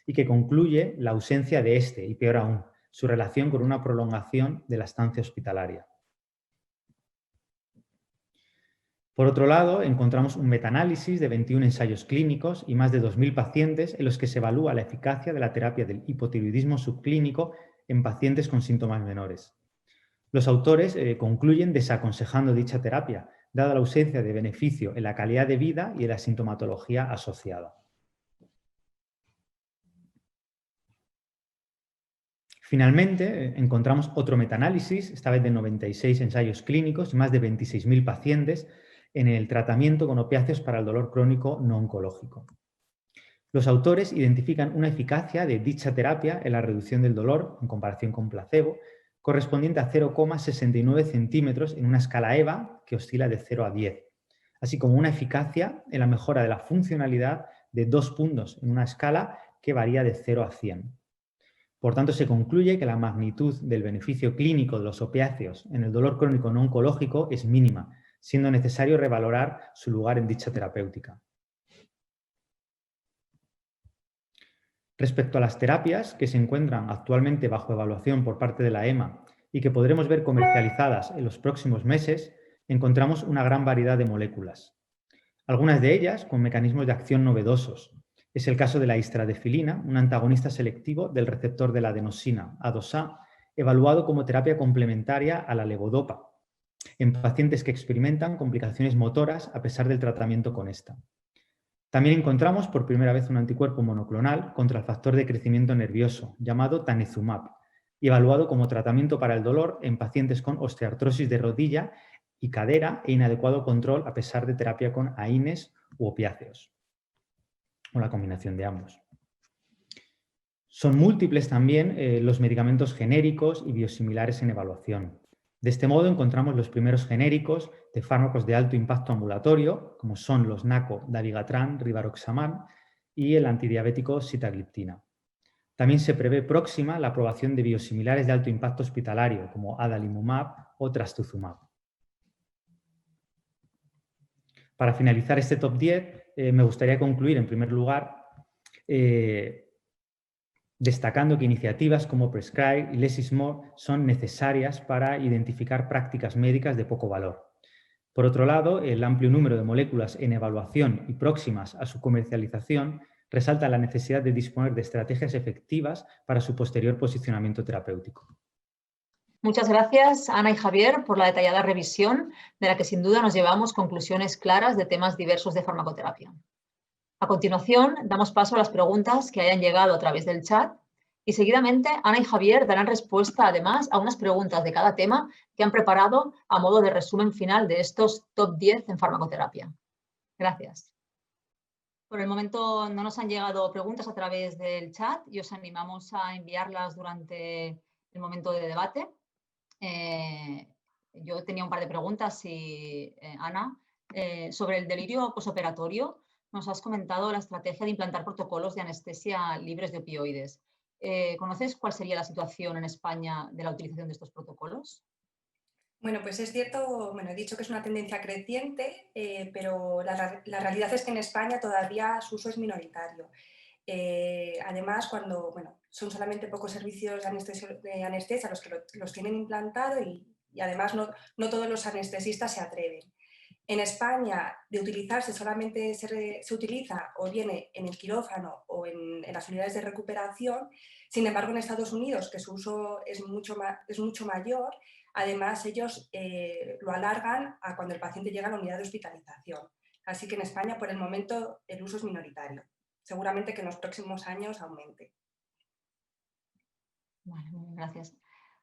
y que concluye la ausencia de este, y peor aún, su relación con una prolongación de la estancia hospitalaria. Por otro lado, encontramos un metaanálisis de 21 ensayos clínicos y más de 2.000 pacientes en los que se evalúa la eficacia de la terapia del hipotiroidismo subclínico en pacientes con síntomas menores. Los autores concluyen desaconsejando dicha terapia, dada la ausencia de beneficio en la calidad de vida y en la sintomatología asociada. Finalmente, encontramos otro metaanálisis, esta vez de 96 ensayos clínicos y más de 26.000 pacientes, en el tratamiento con opiáceos para el dolor crónico no oncológico. Los autores identifican una eficacia de dicha terapia en la reducción del dolor, en comparación con placebo, correspondiente a 0,69 centímetros en una escala EVA que oscila de 0 a 10, así como una eficacia en la mejora de la funcionalidad de 2 puntos en una escala que varía de 0 a 100. Por tanto, se concluye que la magnitud del beneficio clínico de los opiáceos en el dolor crónico no oncológico es mínima, siendo necesario revalorar su lugar en dicha terapéutica. Respecto a las terapias que se encuentran actualmente bajo evaluación por parte de la EMA y que podremos ver comercializadas en los próximos meses, encontramos una gran variedad de moléculas. Algunas de ellas con mecanismos de acción novedosos. Es el caso de la istradefilina, un antagonista selectivo del receptor de la adenosina, A2A, evaluado como terapia complementaria a la levodopa, en pacientes que experimentan complicaciones motoras a pesar del tratamiento con esta. También encontramos por primera vez un anticuerpo monoclonal contra el factor de crecimiento nervioso, llamado tanezumab, y evaluado como tratamiento para el dolor en pacientes con osteoartrosis de rodilla y cadera e inadecuado control a pesar de terapia con AINES u opiáceos, o la combinación de ambos. Son múltiples también los medicamentos genéricos y biosimilares en evaluación. De este modo encontramos los primeros genéricos de fármacos de alto impacto ambulatorio, como son los NACO, dabigatran, rivaroxaban y el antidiabético sitagliptina. También se prevé próxima la aprobación de biosimilares de alto impacto hospitalario, como adalimumab o trastuzumab. Para finalizar este top 10, me gustaría concluir en primer lugar destacando que iniciativas como Prescribe y Less is More son necesarias para identificar prácticas médicas de poco valor. Por otro lado, el amplio número de moléculas en evaluación y próximas a su comercialización resalta la necesidad de disponer de estrategias efectivas para su posterior posicionamiento terapéutico. Muchas gracias, Ana y Javier, por la detallada revisión, de la que sin duda nos llevamos conclusiones claras de temas diversos de farmacoterapia. A continuación, damos paso a las preguntas que hayan llegado a través del chat y seguidamente Ana y Javier darán respuesta además a unas preguntas de cada tema que han preparado a modo de resumen final de estos top 10 en farmacoterapia. Gracias. Por el momento no nos han llegado preguntas a través del chat y os animamos a enviarlas durante el momento de debate. Yo tenía un par de preguntas, Ana, sobre el delirio posoperatorio. Nos has comentado la estrategia de implantar protocolos de anestesia libres de opioides. ¿Conoces cuál sería la situación en España de la utilización de estos protocolos? Bueno, pues es cierto, he dicho que es una tendencia creciente, pero la realidad es que en España todavía su uso es minoritario. Además, cuando son solamente pocos servicios de anestesia los que los tienen implantado y además no todos los anestesistas se atreven. En España, de utilizarse solamente se utiliza o viene en el quirófano o en las unidades de recuperación. Sin embargo, en Estados Unidos, que su uso es mucho mayor, además ellos lo alargan a cuando el paciente llega a la unidad de hospitalización. Así que en España, por el momento, el uso es minoritario. Seguramente que en los próximos años aumente. Vale, muy bien, gracias.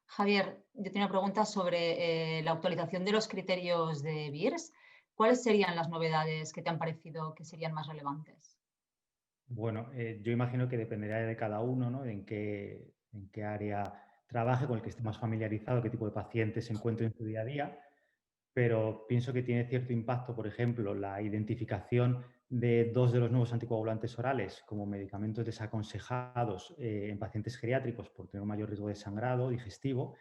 Javier, yo tengo una pregunta sobre la actualización de los criterios de BIRS. ¿Cuáles serían las novedades que te han parecido que serían más relevantes? Bueno, yo imagino que dependerá de cada uno, ¿no? En qué área trabaje, con el que esté más familiarizado, qué tipo de pacientes se encuentre en su día a día, pero pienso que tiene cierto impacto, por ejemplo, la identificación de 2 de los nuevos anticoagulantes orales como medicamentos desaconsejados en pacientes geriátricos por tener un mayor riesgo de sangrado digestivo.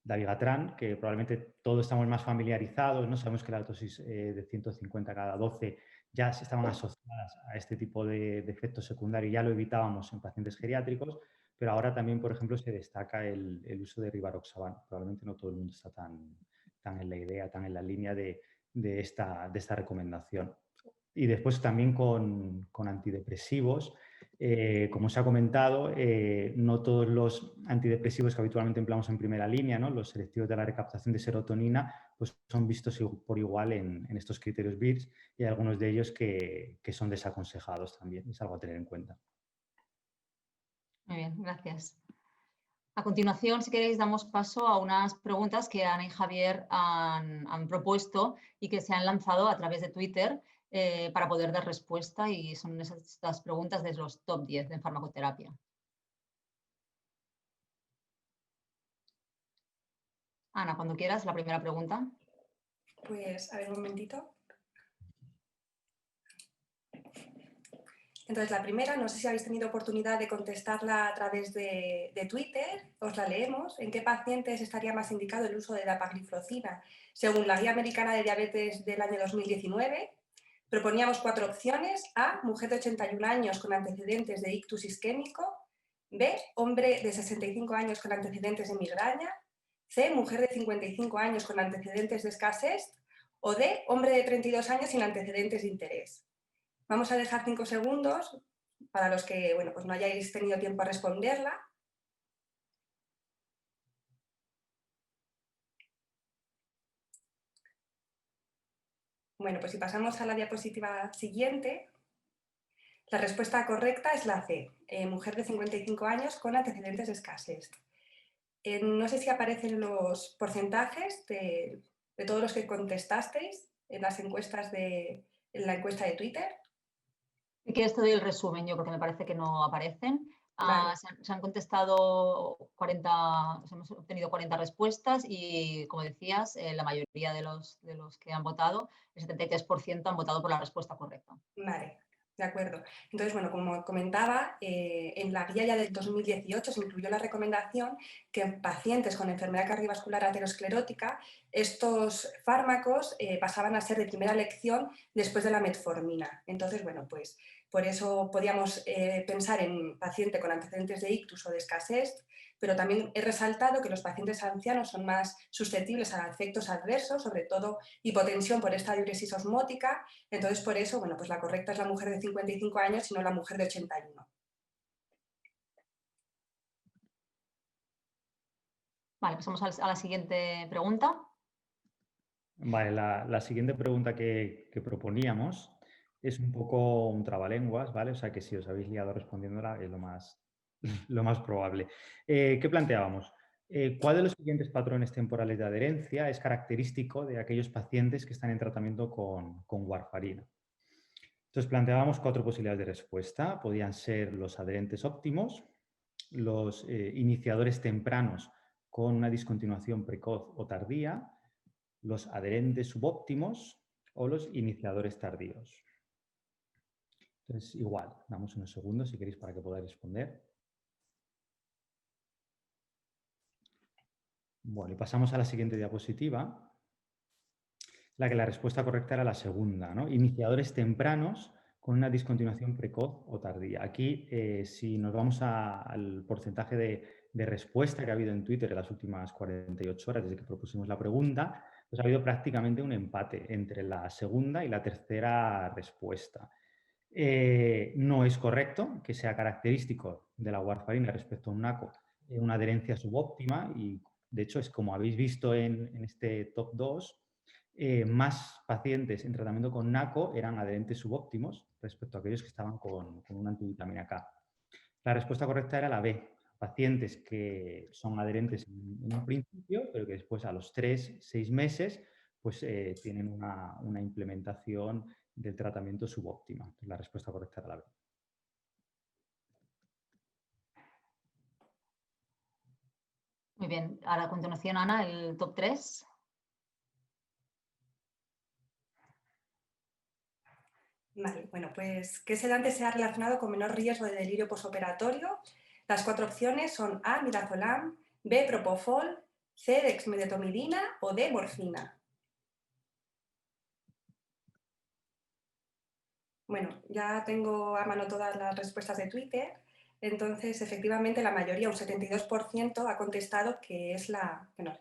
Dabigatran, que probablemente todos estamos más familiarizados, ¿no? Sabemos que la dosis de 150 cada 12 ya estaban asociadas a este tipo de efectos secundarios, ya lo evitábamos en pacientes geriátricos, pero ahora también, por ejemplo, se destaca el uso de rivaroxaban. Probablemente no todo el mundo está tan en la idea, tan en la línea de esta recomendación. Y después también con antidepresivos. Como se ha comentado, no todos los antidepresivos que habitualmente empleamos en primera línea, ¿no? Los selectivos de la recaptación de serotonina, pues son vistos por igual en estos criterios BIRS y hay algunos de ellos que son desaconsejados también. Es algo a tener en cuenta. Muy bien, gracias. A continuación, si queréis, damos paso a unas preguntas que Ana y Javier han propuesto y que se han lanzado a través de Twitter para poder dar respuesta, y son estas preguntas de los top 10 en farmacoterapia. Ana, cuando quieras, la primera pregunta. Pues, a ver, un momentito. Entonces, la primera, no sé si habéis tenido oportunidad de contestarla a través de Twitter, os la leemos. ¿En qué pacientes estaría más indicado el uso de dapagliflozina? Según la Guía Americana de Diabetes del año 2019, proponíamos 4 opciones. A, mujer de 81 años con antecedentes de ictus isquémico. B, hombre de 65 años con antecedentes de migraña. C, mujer de 55 años con antecedentes de escasez. O D, hombre de 32 años sin antecedentes de interés. Vamos a dejar 5 segundos para los que pues no hayáis tenido tiempo a responderla. Bueno, pues si pasamos a la diapositiva siguiente, la respuesta correcta es la C, mujer de 55 años con antecedentes de escasez. No sé si aparecen los porcentajes de todos los que contestasteis en las encuestas en la encuesta de Twitter. Si quieres te doy el resumen yo, porque me parece que no aparecen. Vale. Se han contestado 40, hemos obtenido 40 respuestas y, como decías, la mayoría de los que han votado, el 73% han votado por la respuesta correcta. Vale, de acuerdo. Entonces, bueno, como comentaba, en la guía ya del 2018 se incluyó la recomendación que en pacientes con enfermedad cardiovascular aterosclerótica estos fármacos pasaban a ser de primera elección después de la metformina. Entonces, bueno, pues por eso podíamos pensar en paciente con antecedentes de ictus o de escasez, pero también he resaltado que los pacientes ancianos son más susceptibles a efectos adversos, sobre todo hipotensión por esta diuresis osmótica. Entonces, por eso, bueno, pues la correcta es la mujer de 55 años y no la mujer de 81. Vale, pasamos a la siguiente pregunta. Vale, la siguiente pregunta que proponíamos es un poco un trabalenguas, ¿vale? O sea que si os habéis liado respondiéndola es lo más probable. ¿Qué planteábamos? ¿Cuál de los siguientes patrones temporales de adherencia es característico de aquellos pacientes que están en tratamiento con warfarina? Entonces planteábamos 4 posibilidades de respuesta. Podían ser los adherentes óptimos, los iniciadores tempranos con una discontinuación precoz o tardía, los adherentes subóptimos o los iniciadores tardíos. Entonces, igual, damos unos segundos si queréis para que podáis responder. Bueno, y pasamos a la siguiente diapositiva, la que la respuesta correcta era la segunda, ¿no? Iniciadores tempranos con una discontinuación precoz o tardía. Aquí, si nos vamos al porcentaje de respuesta que ha habido en Twitter en las últimas 48 horas desde que propusimos la pregunta, pues ha habido prácticamente un empate entre la segunda y la tercera respuesta. No es correcto que sea característico de la warfarina respecto a un NACO una adherencia subóptima y, de hecho, es como habéis visto en este top 2, más pacientes en tratamiento con NACO eran adherentes subóptimos respecto a aquellos que estaban con una antivitamina K. La respuesta correcta era la B, pacientes que son adherentes en un principio, pero que después a los 3-6 meses pues, tienen una implementación del tratamiento subóptima. Entonces, la respuesta correcta era la B. Muy bien. Ahora, a continuación, Ana, el top 3. Vale, bueno, pues ¿qué sedante se ha relacionado con menor riesgo de delirio posoperatorio? Las 4 opciones son A, midazolam, B, propofol, C, dexmedetomidina o D, morfina. Bueno, ya tengo a mano todas las respuestas de Twitter, entonces efectivamente la mayoría, un 72%, ha contestado que es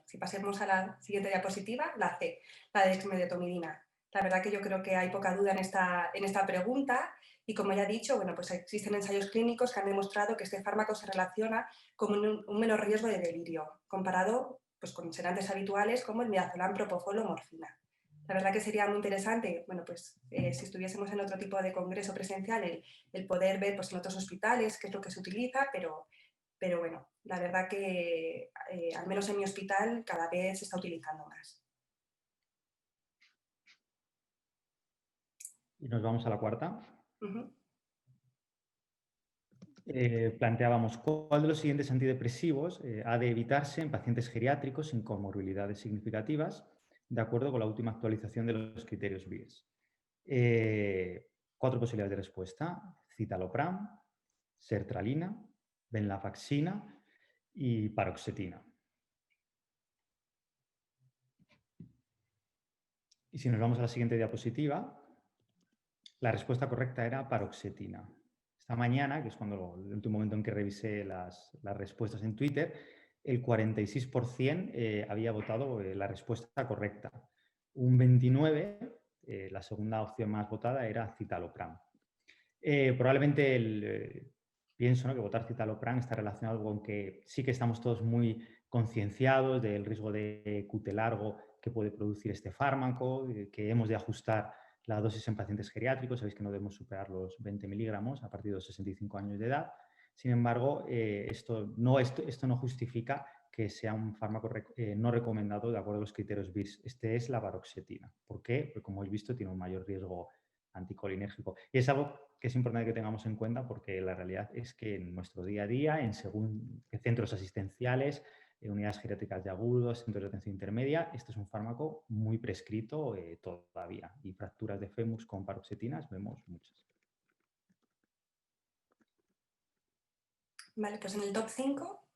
si pasemos a la siguiente diapositiva, la C, la dexmedetomidina. La verdad que yo creo que hay poca duda en esta pregunta y, como ya he dicho, bueno, pues existen ensayos clínicos que han demostrado que este fármaco se relaciona con un menor riesgo de delirio comparado pues, con sedantes habituales como el midazolam, propofol o morfina. La verdad que sería muy interesante, bueno, pues si estuviésemos en otro tipo de congreso presencial, el poder ver pues, en otros hospitales qué es lo que se utiliza, pero bueno, la verdad que al menos en mi hospital cada vez se está utilizando más. Y nos vamos a la cuarta. Uh-huh. Planteábamos cuál de los siguientes antidepresivos ha de evitarse en pacientes geriátricos sin comorbilidades significativas, de acuerdo con la última actualización de los criterios BIES. 4 posibilidades de respuesta: citalopram, sertralina, venlafaxina y paroxetina. Y si nos vamos a la siguiente diapositiva, la respuesta correcta era paroxetina. Esta mañana, que es cuando el último momento en que revisé las respuestas en Twitter, el 46% había votado la respuesta correcta. Un 29%, la segunda opción más votada, era citalopram. Probablemente pienso, ¿no?, que votar citalopram está relacionado con que sí que estamos todos muy concienciados del riesgo de QT largo que puede producir este fármaco, que hemos de ajustar la dosis en pacientes geriátricos. Sabéis que no debemos superar los 20 miligramos a partir de los 65 años de edad. Sin embargo, esto no justifica que sea un fármaco no recomendado de acuerdo a los criterios BIRS. Este es la paroxetina. ¿Por qué? Porque, como habéis visto, tiene un mayor riesgo anticolinérgico. Y es algo que es importante que tengamos en cuenta porque la realidad es que en nuestro día a día, en según centros asistenciales, unidades geriátricas de agudos, centros de atención intermedia, este es un fármaco muy prescrito todavía. Y fracturas de fémur con paroxetinas vemos muchas. Vale, pues en el top 5,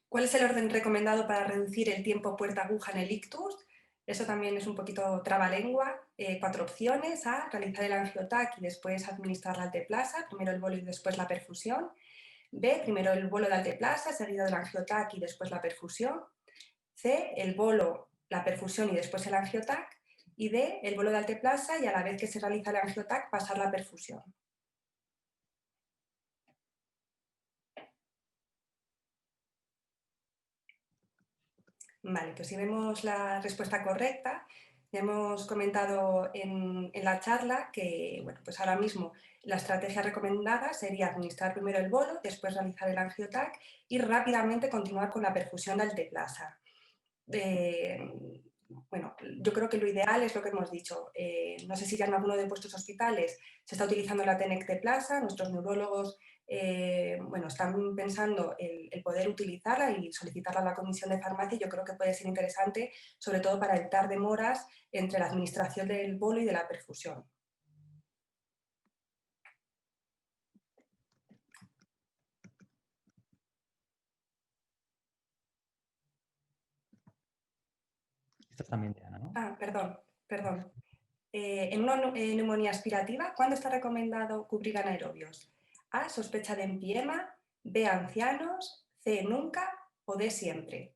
¿cuál es el orden recomendado para reducir el tiempo puerta-aguja en el ictus? Eso también es un poquito trabalengua. 4 opciones. A, realizar el angiotac y después administrar la alteplasa, primero el bolo y después la perfusión. B, primero el bolo de alteplasa, seguido del angiotac y después la perfusión. C, el bolo, la perfusión y después el angiotac. Y D, el bolo de alteplasa y a la vez que se realiza el angiotac pasar la perfusión. Vale, pues si vemos la respuesta correcta, ya hemos comentado en la charla que, bueno, pues ahora mismo la estrategia recomendada sería administrar primero el bolo, después realizar el angiotac y rápidamente continuar con la perfusión de alteplasa. Bueno, yo creo que lo ideal es lo que hemos dicho. No sé si ya en alguno de vuestros hospitales se está utilizando la tenecteplasa, nuestros neurólogos bueno, están pensando el poder utilizarla y solicitarla a la Comisión de Farmacia. Yo creo que puede ser interesante, sobre todo para evitar demoras entre la administración del bolo y de la perfusión. Esta es también de Ana, ¿no? Ah, perdón. En una neumonía aspirativa, ¿cuándo está recomendado cubrir anaerobios? A, sospecha de empiema, B, ancianos, C, nunca o D, siempre.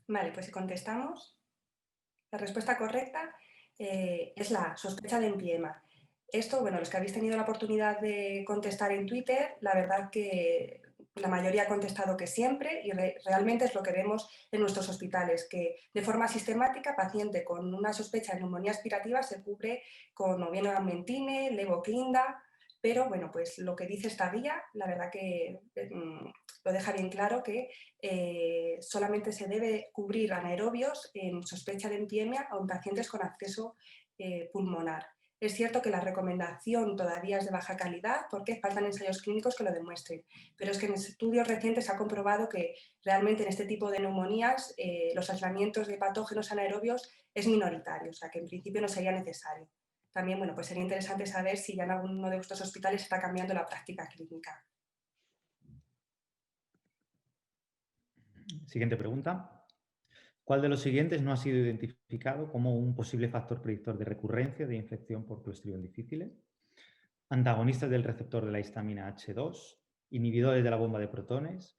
Vale, pues si contestamos, la respuesta correcta es la sospecha de empiema. Esto, bueno, los que habéis tenido la oportunidad de contestar en Twitter, la verdad que la mayoría ha contestado que siempre y realmente es lo que vemos en nuestros hospitales, que de forma sistemática paciente con una sospecha de neumonía aspirativa se cubre con o bien Augmentine, Levoclinda, pero bueno, pues lo que dice esta guía, la verdad que lo deja bien claro que solamente se debe cubrir anaerobios en sospecha de empiemia o en pacientes con acceso pulmonar. Es cierto que la recomendación todavía es de baja calidad porque faltan ensayos clínicos que lo demuestren, pero es que en estudios recientes se ha comprobado que realmente en este tipo de neumonías los aislamientos de patógenos anaerobios es minoritario, o sea que en principio no sería necesario. También, bueno, pues sería interesante saber si ya en alguno de vuestros hospitales está cambiando la práctica clínica. Siguiente pregunta. ¿Cuál de los siguientes no ha sido identificado como un posible factor predictor de recurrencia de infección por Clostridium difficile? Antagonistas del receptor de la histamina H2, inhibidores de la bomba de protones,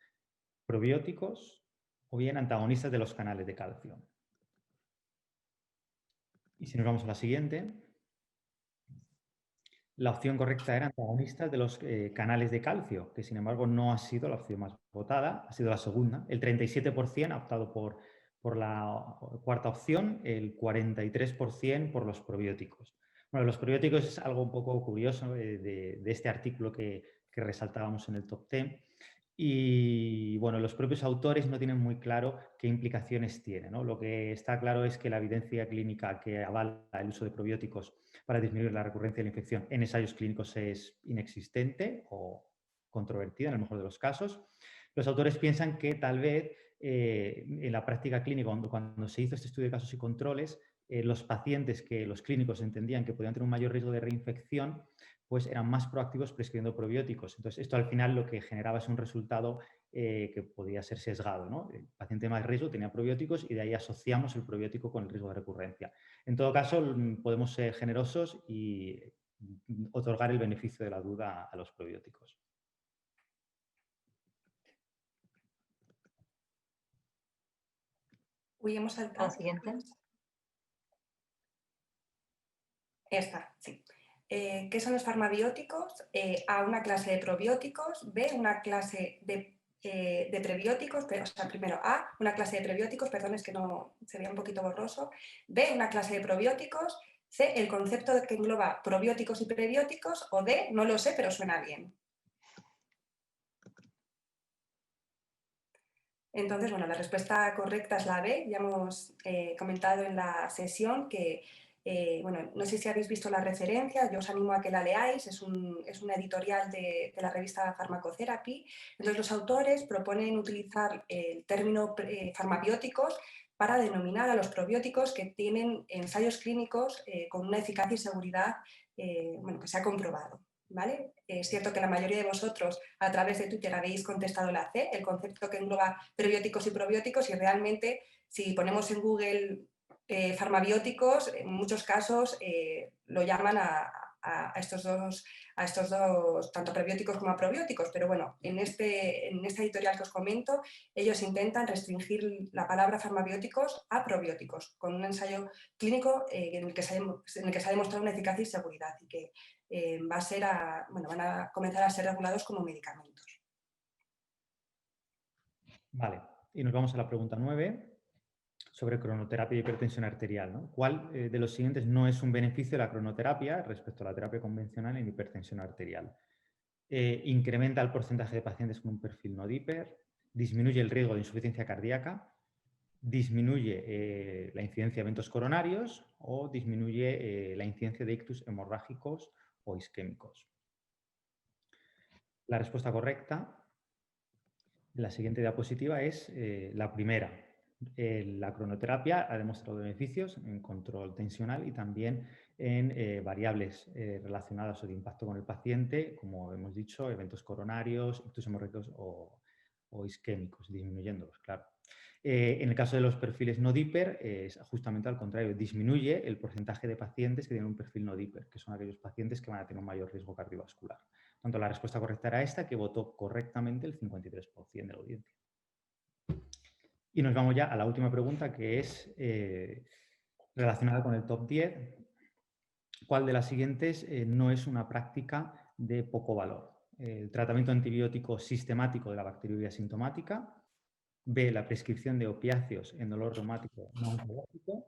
probióticos o bien antagonistas de los canales de calcio. Y si nos vamos a la siguiente, la opción correcta era antagonistas de los canales de calcio, que sin embargo no ha sido la opción más votada, ha sido la segunda. El 37% ha optado por la cuarta opción, el 43% por los probióticos. Bueno, los probióticos es algo un poco curioso de este artículo que resaltábamos en el top 10. Y bueno, los propios autores no tienen muy claro qué implicaciones tiene, ¿no? Lo que está claro es que la evidencia clínica que avala el uso de probióticos para disminuir la recurrencia de la infección en ensayos clínicos es inexistente o controvertida en el mejor de los casos. Los autores piensan que tal vez en la práctica clínica, cuando se hizo este estudio de casos y controles, los pacientes que los clínicos entendían que podían tener un mayor riesgo de reinfección, pues eran más proactivos prescribiendo probióticos. Entonces, esto al final lo que generaba es un resultado que podía ser sesgado, ¿no? El paciente de más riesgo tenía probióticos y de ahí asociamos el probiótico con el riesgo de recurrencia. En todo caso, podemos ser generosos y otorgar el beneficio de la duda a los probióticos. Uy, hemos saltado. La siguiente. Esta, sí. ¿Qué son los farmabióticos? A, una clase de probióticos. B, una clase de prebióticos. O sea, primero A, una clase de prebióticos. Perdón, es que no se veía un poquito borroso. B, una clase de probióticos. C, el concepto que engloba probióticos y prebióticos. O D, no lo sé, pero suena bien. Entonces, bueno, la respuesta correcta es la B. Ya hemos comentado en la sesión que, bueno, no sé si habéis visto la referencia, yo os animo a que la leáis, es una editorial de la revista Pharmacotherapy. Entonces, los autores proponen utilizar el término farmabióticos para denominar a los probióticos que tienen ensayos clínicos con una eficacia y seguridad bueno, que se ha comprobado. ¿Vale? Es cierto que la mayoría de vosotros a través de Twitter habéis contestado la C, el concepto que engloba prebióticos y probióticos, y realmente si ponemos en Google farmabióticos, en muchos casos lo llaman a estos dos, tanto prebióticos como a probióticos, pero bueno, en esta editorial que os comento, ellos intentan restringir la palabra farmabióticos a probióticos, con un ensayo clínico en el que se ha demostrado una eficacia y seguridad, y que van a comenzar a ser regulados como medicamentos. Vale, y nos vamos a la pregunta 9. Sobre cronoterapia y hipertensión arterial, ¿no? ¿Cuál de los siguientes no es un beneficio de la cronoterapia respecto a la terapia convencional en hipertensión arterial? Incrementa el porcentaje de pacientes con un perfil no-DIPER, disminuye el riesgo de insuficiencia cardíaca, disminuye la incidencia de eventos coronarios o disminuye la incidencia de ictus hemorrágicos o isquémicos. La respuesta correcta, la siguiente diapositiva, es la primera. La cronoterapia ha demostrado beneficios en control tensional y también en variables relacionadas o de impacto con el paciente, como hemos dicho, eventos coronarios, ictus hemorrágicos o isquémicos, disminuyéndolos, claro. En el caso de los perfiles no DIPER, es justamente al contrario, disminuye el porcentaje de pacientes que tienen un perfil no DIPER, que son aquellos pacientes que van a tener un mayor riesgo cardiovascular. Tanto la respuesta correcta era esta, que votó correctamente el 53% de la audiencia. Y nos vamos ya a la última pregunta, que es relacionada con el top 10. ¿Cuál de las siguientes no es una práctica de poco valor? El tratamiento antibiótico sistemático de la bacteriuria sintomática. B, la prescripción de opiáceos en dolor reumático no oncológico.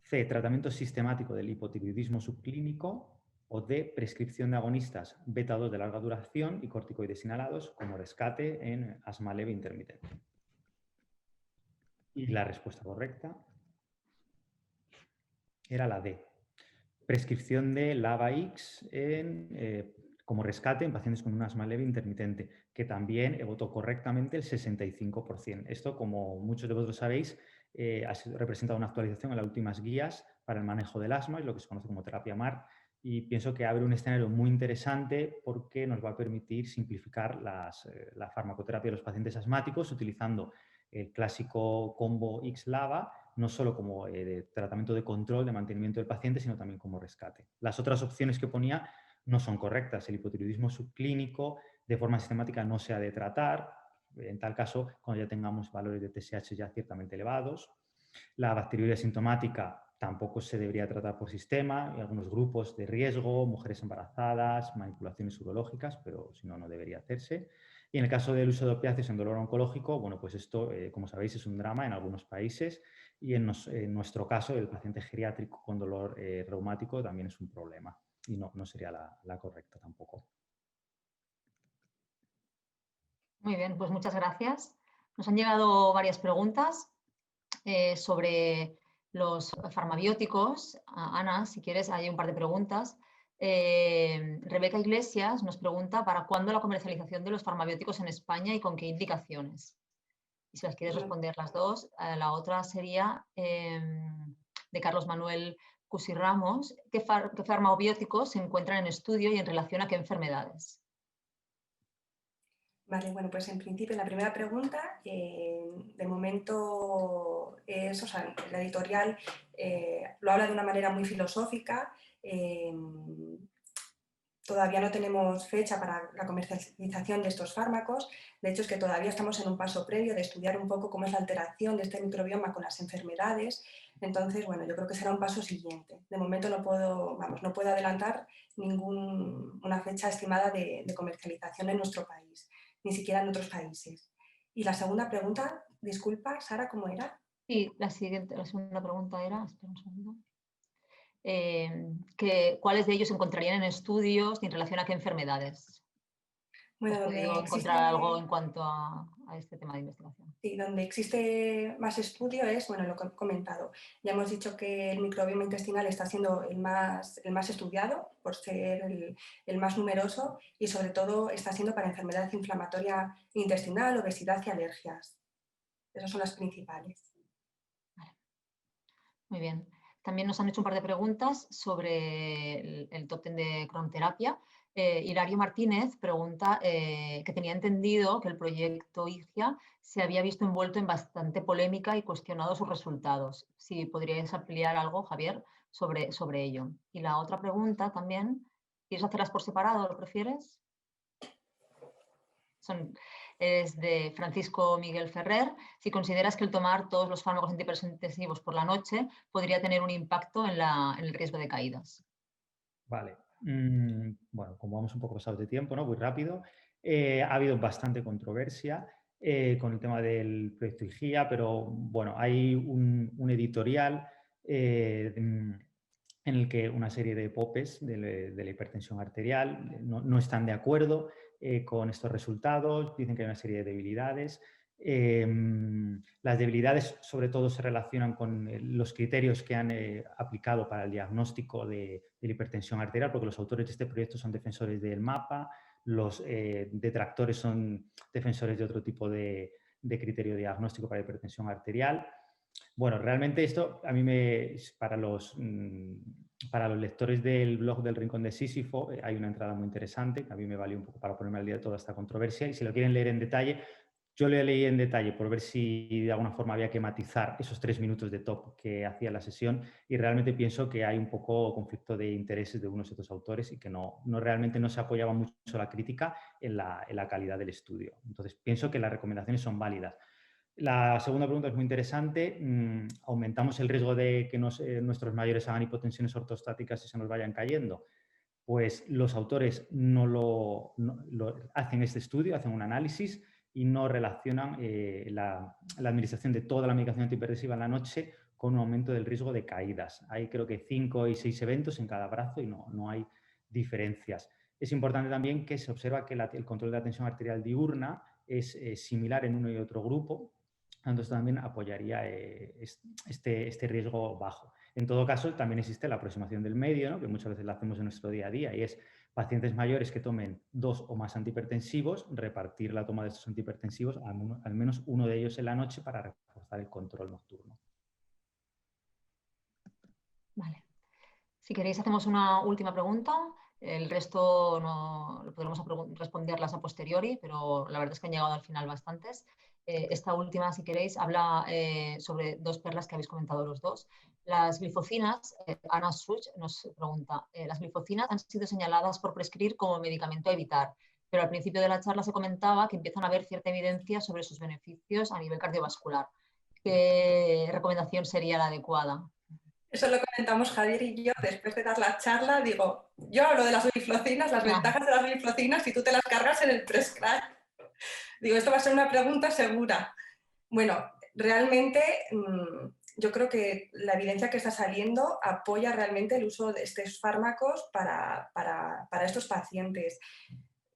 C, tratamiento sistemático del hipotiroidismo subclínico. O D, prescripción de agonistas beta-2 de larga duración y corticoides inhalados como rescate en asma leve intermitente. Y la respuesta correcta era la D. Prescripción de LAVA-X como rescate en pacientes con un asma leve intermitente, que también votó correctamente el 65%. Esto, como muchos de vosotros sabéis, ha representado una actualización en las últimas guías para el manejo del asma, es lo que se conoce como terapia MAR, y pienso que abre un escenario muy interesante porque nos va a permitir simplificar la farmacoterapia de los pacientes asmáticos utilizando el clásico combo X-LAVA, no solo como tratamiento de control, de mantenimiento del paciente, sino también como rescate. Las otras opciones que ponía no son correctas. El hipotiroidismo subclínico de forma sistemática no se ha de tratar, en tal caso cuando ya tengamos valores de TSH ya ciertamente elevados. La bacteriuria sintomática tampoco se debería tratar por sistema, hay algunos grupos de riesgo, mujeres embarazadas, manipulaciones urológicas, pero si no, no debería hacerse. Y en el caso del uso de opiáceos en dolor oncológico, bueno, pues esto, como sabéis, es un drama en algunos países y en nuestro caso, el paciente geriátrico con dolor reumático también es un problema y no sería la correcta tampoco. Muy bien, pues muchas gracias. Nos han llegado varias preguntas sobre los farmabióticos. Ana, si quieres, hay un par de preguntas. Rebeca Iglesias nos pregunta ¿para cuándo la comercialización de los farmabióticos en España y con qué indicaciones? Y si las quieres responder las dos, la otra sería de Carlos Manuel Cusi Ramos, ¿qué farmacobióticos se encuentran en estudio y en relación a qué enfermedades? Vale, bueno, pues en principio la primera pregunta, de momento es, o sea, la editorial lo habla de una manera muy filosófica. Todavía no tenemos fecha para la comercialización de estos fármacos. De hecho, es que todavía estamos en un paso previo de estudiar un poco cómo es la alteración de este microbioma con las enfermedades. Entonces, bueno, yo creo que será un paso siguiente. De momento no puedo adelantar ninguna fecha estimada de comercialización en nuestro país, ni siquiera en otros países. Y la segunda pregunta, disculpa, Sara, ¿cómo era? Sí, la segunda pregunta era, espera un segundo. ¿Cuáles de ellos se encontrarían en estudios y en relación a qué enfermedades? Bueno, ¿Has donde podido existe, encontrar algo en cuanto a este tema de investigación? sí, donde existe más estudio es, bueno, lo que he comentado. Ya hemos dicho que el microbioma intestinal está siendo el más estudiado por ser el más numeroso y sobre todo está siendo para enfermedad inflamatoria intestinal, obesidad y alergias. Esas son las principales. Vale. Muy bien. También nos han hecho un par de preguntas sobre el top 10 de cronoterapia. Hilario Martínez pregunta que tenía entendido que el proyecto IGIA se había visto envuelto en bastante polémica y cuestionado sus resultados. Si podríais ampliar algo, Javier, sobre ello. Y la otra pregunta también, ¿quieres hacerlas por separado? ¿Lo prefieres? Es de Francisco Miguel Ferrer. Si consideras que el tomar todos los fármacos antihipertensivos por la noche podría tener un impacto en el riesgo de caídas. Vale. Bueno, como vamos un poco pasados de tiempo, ¿no? Muy rápido. Ha habido bastante controversia con el tema del proyecto IGIA, pero bueno, hay un editorial en el que una serie de popes de la hipertensión arterial no están de acuerdo con estos resultados, dicen que hay una serie de debilidades. Las debilidades sobre todo se relacionan con los criterios que han aplicado para el diagnóstico de la hipertensión arterial, porque los autores de este proyecto son defensores del MAPA, los detractores son defensores de otro tipo de criterio diagnóstico para la hipertensión arterial. Bueno, realmente esto a mí para los lectores del blog del Rincón de Sísifo hay una entrada muy interesante que a mí me valió un poco para ponerme al día de toda esta controversia y si lo quieren leer en detalle, yo lo leí en detalle por ver si de alguna forma había que matizar esos 3 minutos de top que hacía la sesión y realmente pienso que hay un poco conflicto de intereses de unos y otros autores y que realmente no se apoyaba mucho la crítica en la calidad del estudio. Entonces pienso que las recomendaciones son válidas. La segunda pregunta es muy interesante. ¿Aumentamos el riesgo de que nuestros mayores hagan hipotensiones ortostáticas y se nos vayan cayendo? Pues los autores no hacen este estudio, hacen un análisis y no relacionan la administración de toda la medicación antihipertensiva en la noche con un aumento del riesgo de caídas. Hay creo que 5 y 6 eventos en cada brazo y no hay diferencias. Es importante también que se observa que el control de la tensión arterial diurna es similar en uno y otro grupo, entonces también apoyaría este riesgo bajo. En todo caso, también existe la aproximación del medio, ¿no? Que muchas veces la hacemos en nuestro día a día, y es pacientes mayores que tomen 2 o más antihipertensivos, repartir la toma de estos antihipertensivos, al menos uno de ellos en la noche para reforzar el control nocturno. Vale. Si queréis, hacemos una última pregunta. El resto lo podremos responderlas a posteriori, pero la verdad es que han llegado al final bastantes. Esta última, si queréis, habla sobre 2 perlas que habéis comentado los dos. Las glifocinas, Ana Such nos pregunta, las glifocinas han sido señaladas por prescribir como medicamento a evitar, pero al principio de la charla se comentaba que empiezan a haber cierta evidencia sobre sus beneficios a nivel cardiovascular. ¿Qué recomendación sería la adecuada? Eso lo comentamos Javier y yo después de dar la charla. Digo, yo hablo de las glifocinas, las ventajas de las glifocinas y tú te las cargas en el prescribe. Digo, esto va a ser una pregunta segura. Bueno, realmente yo creo que la evidencia que está saliendo apoya realmente el uso de estos fármacos para estos pacientes.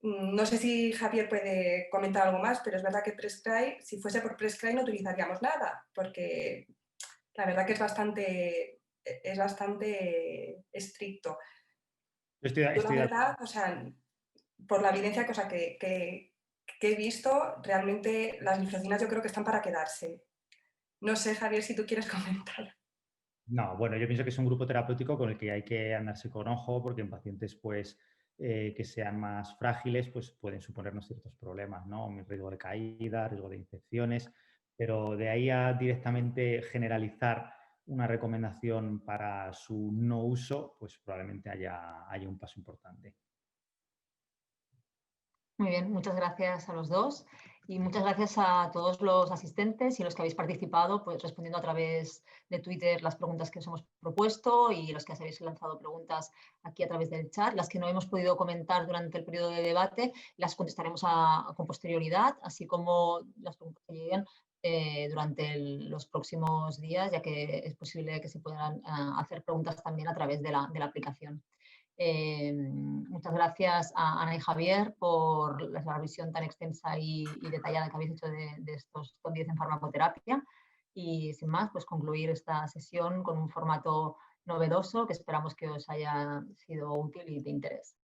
No sé si Javier puede comentar algo más, pero es verdad que prescribe, si fuese por prescribe no utilizaríamos nada, porque la verdad que es bastante estricto. Yo la verdad, o sea, por la evidencia que que he visto, realmente las glifosinas yo creo que están para quedarse. No sé, Javier, si tú quieres comentar. No, bueno, yo pienso que es un grupo terapéutico con el que hay que andarse con ojo porque en pacientes pues, que sean más frágiles pues pueden suponernos ciertos problemas, ¿no? Riesgo de caída, riesgo de infecciones, pero de ahí a directamente generalizar una recomendación para su no uso, pues probablemente haya un paso importante. Muy bien, muchas gracias a los dos y muchas gracias a todos los asistentes y los que habéis participado, pues respondiendo a través de Twitter las preguntas que os hemos propuesto y los que habéis lanzado preguntas aquí a través del chat. Las que no hemos podido comentar durante el periodo de debate las contestaremos con posterioridad, así como las preguntas que lleguen durante los próximos días, ya que es posible que se puedan hacer preguntas también a través de la aplicación. Muchas gracias a Ana y Javier por la visión tan extensa y detallada que habéis hecho de estos top 10 en farmacoterapia. Y sin más, pues concluir esta sesión con un formato novedoso que esperamos que os haya sido útil y de interés.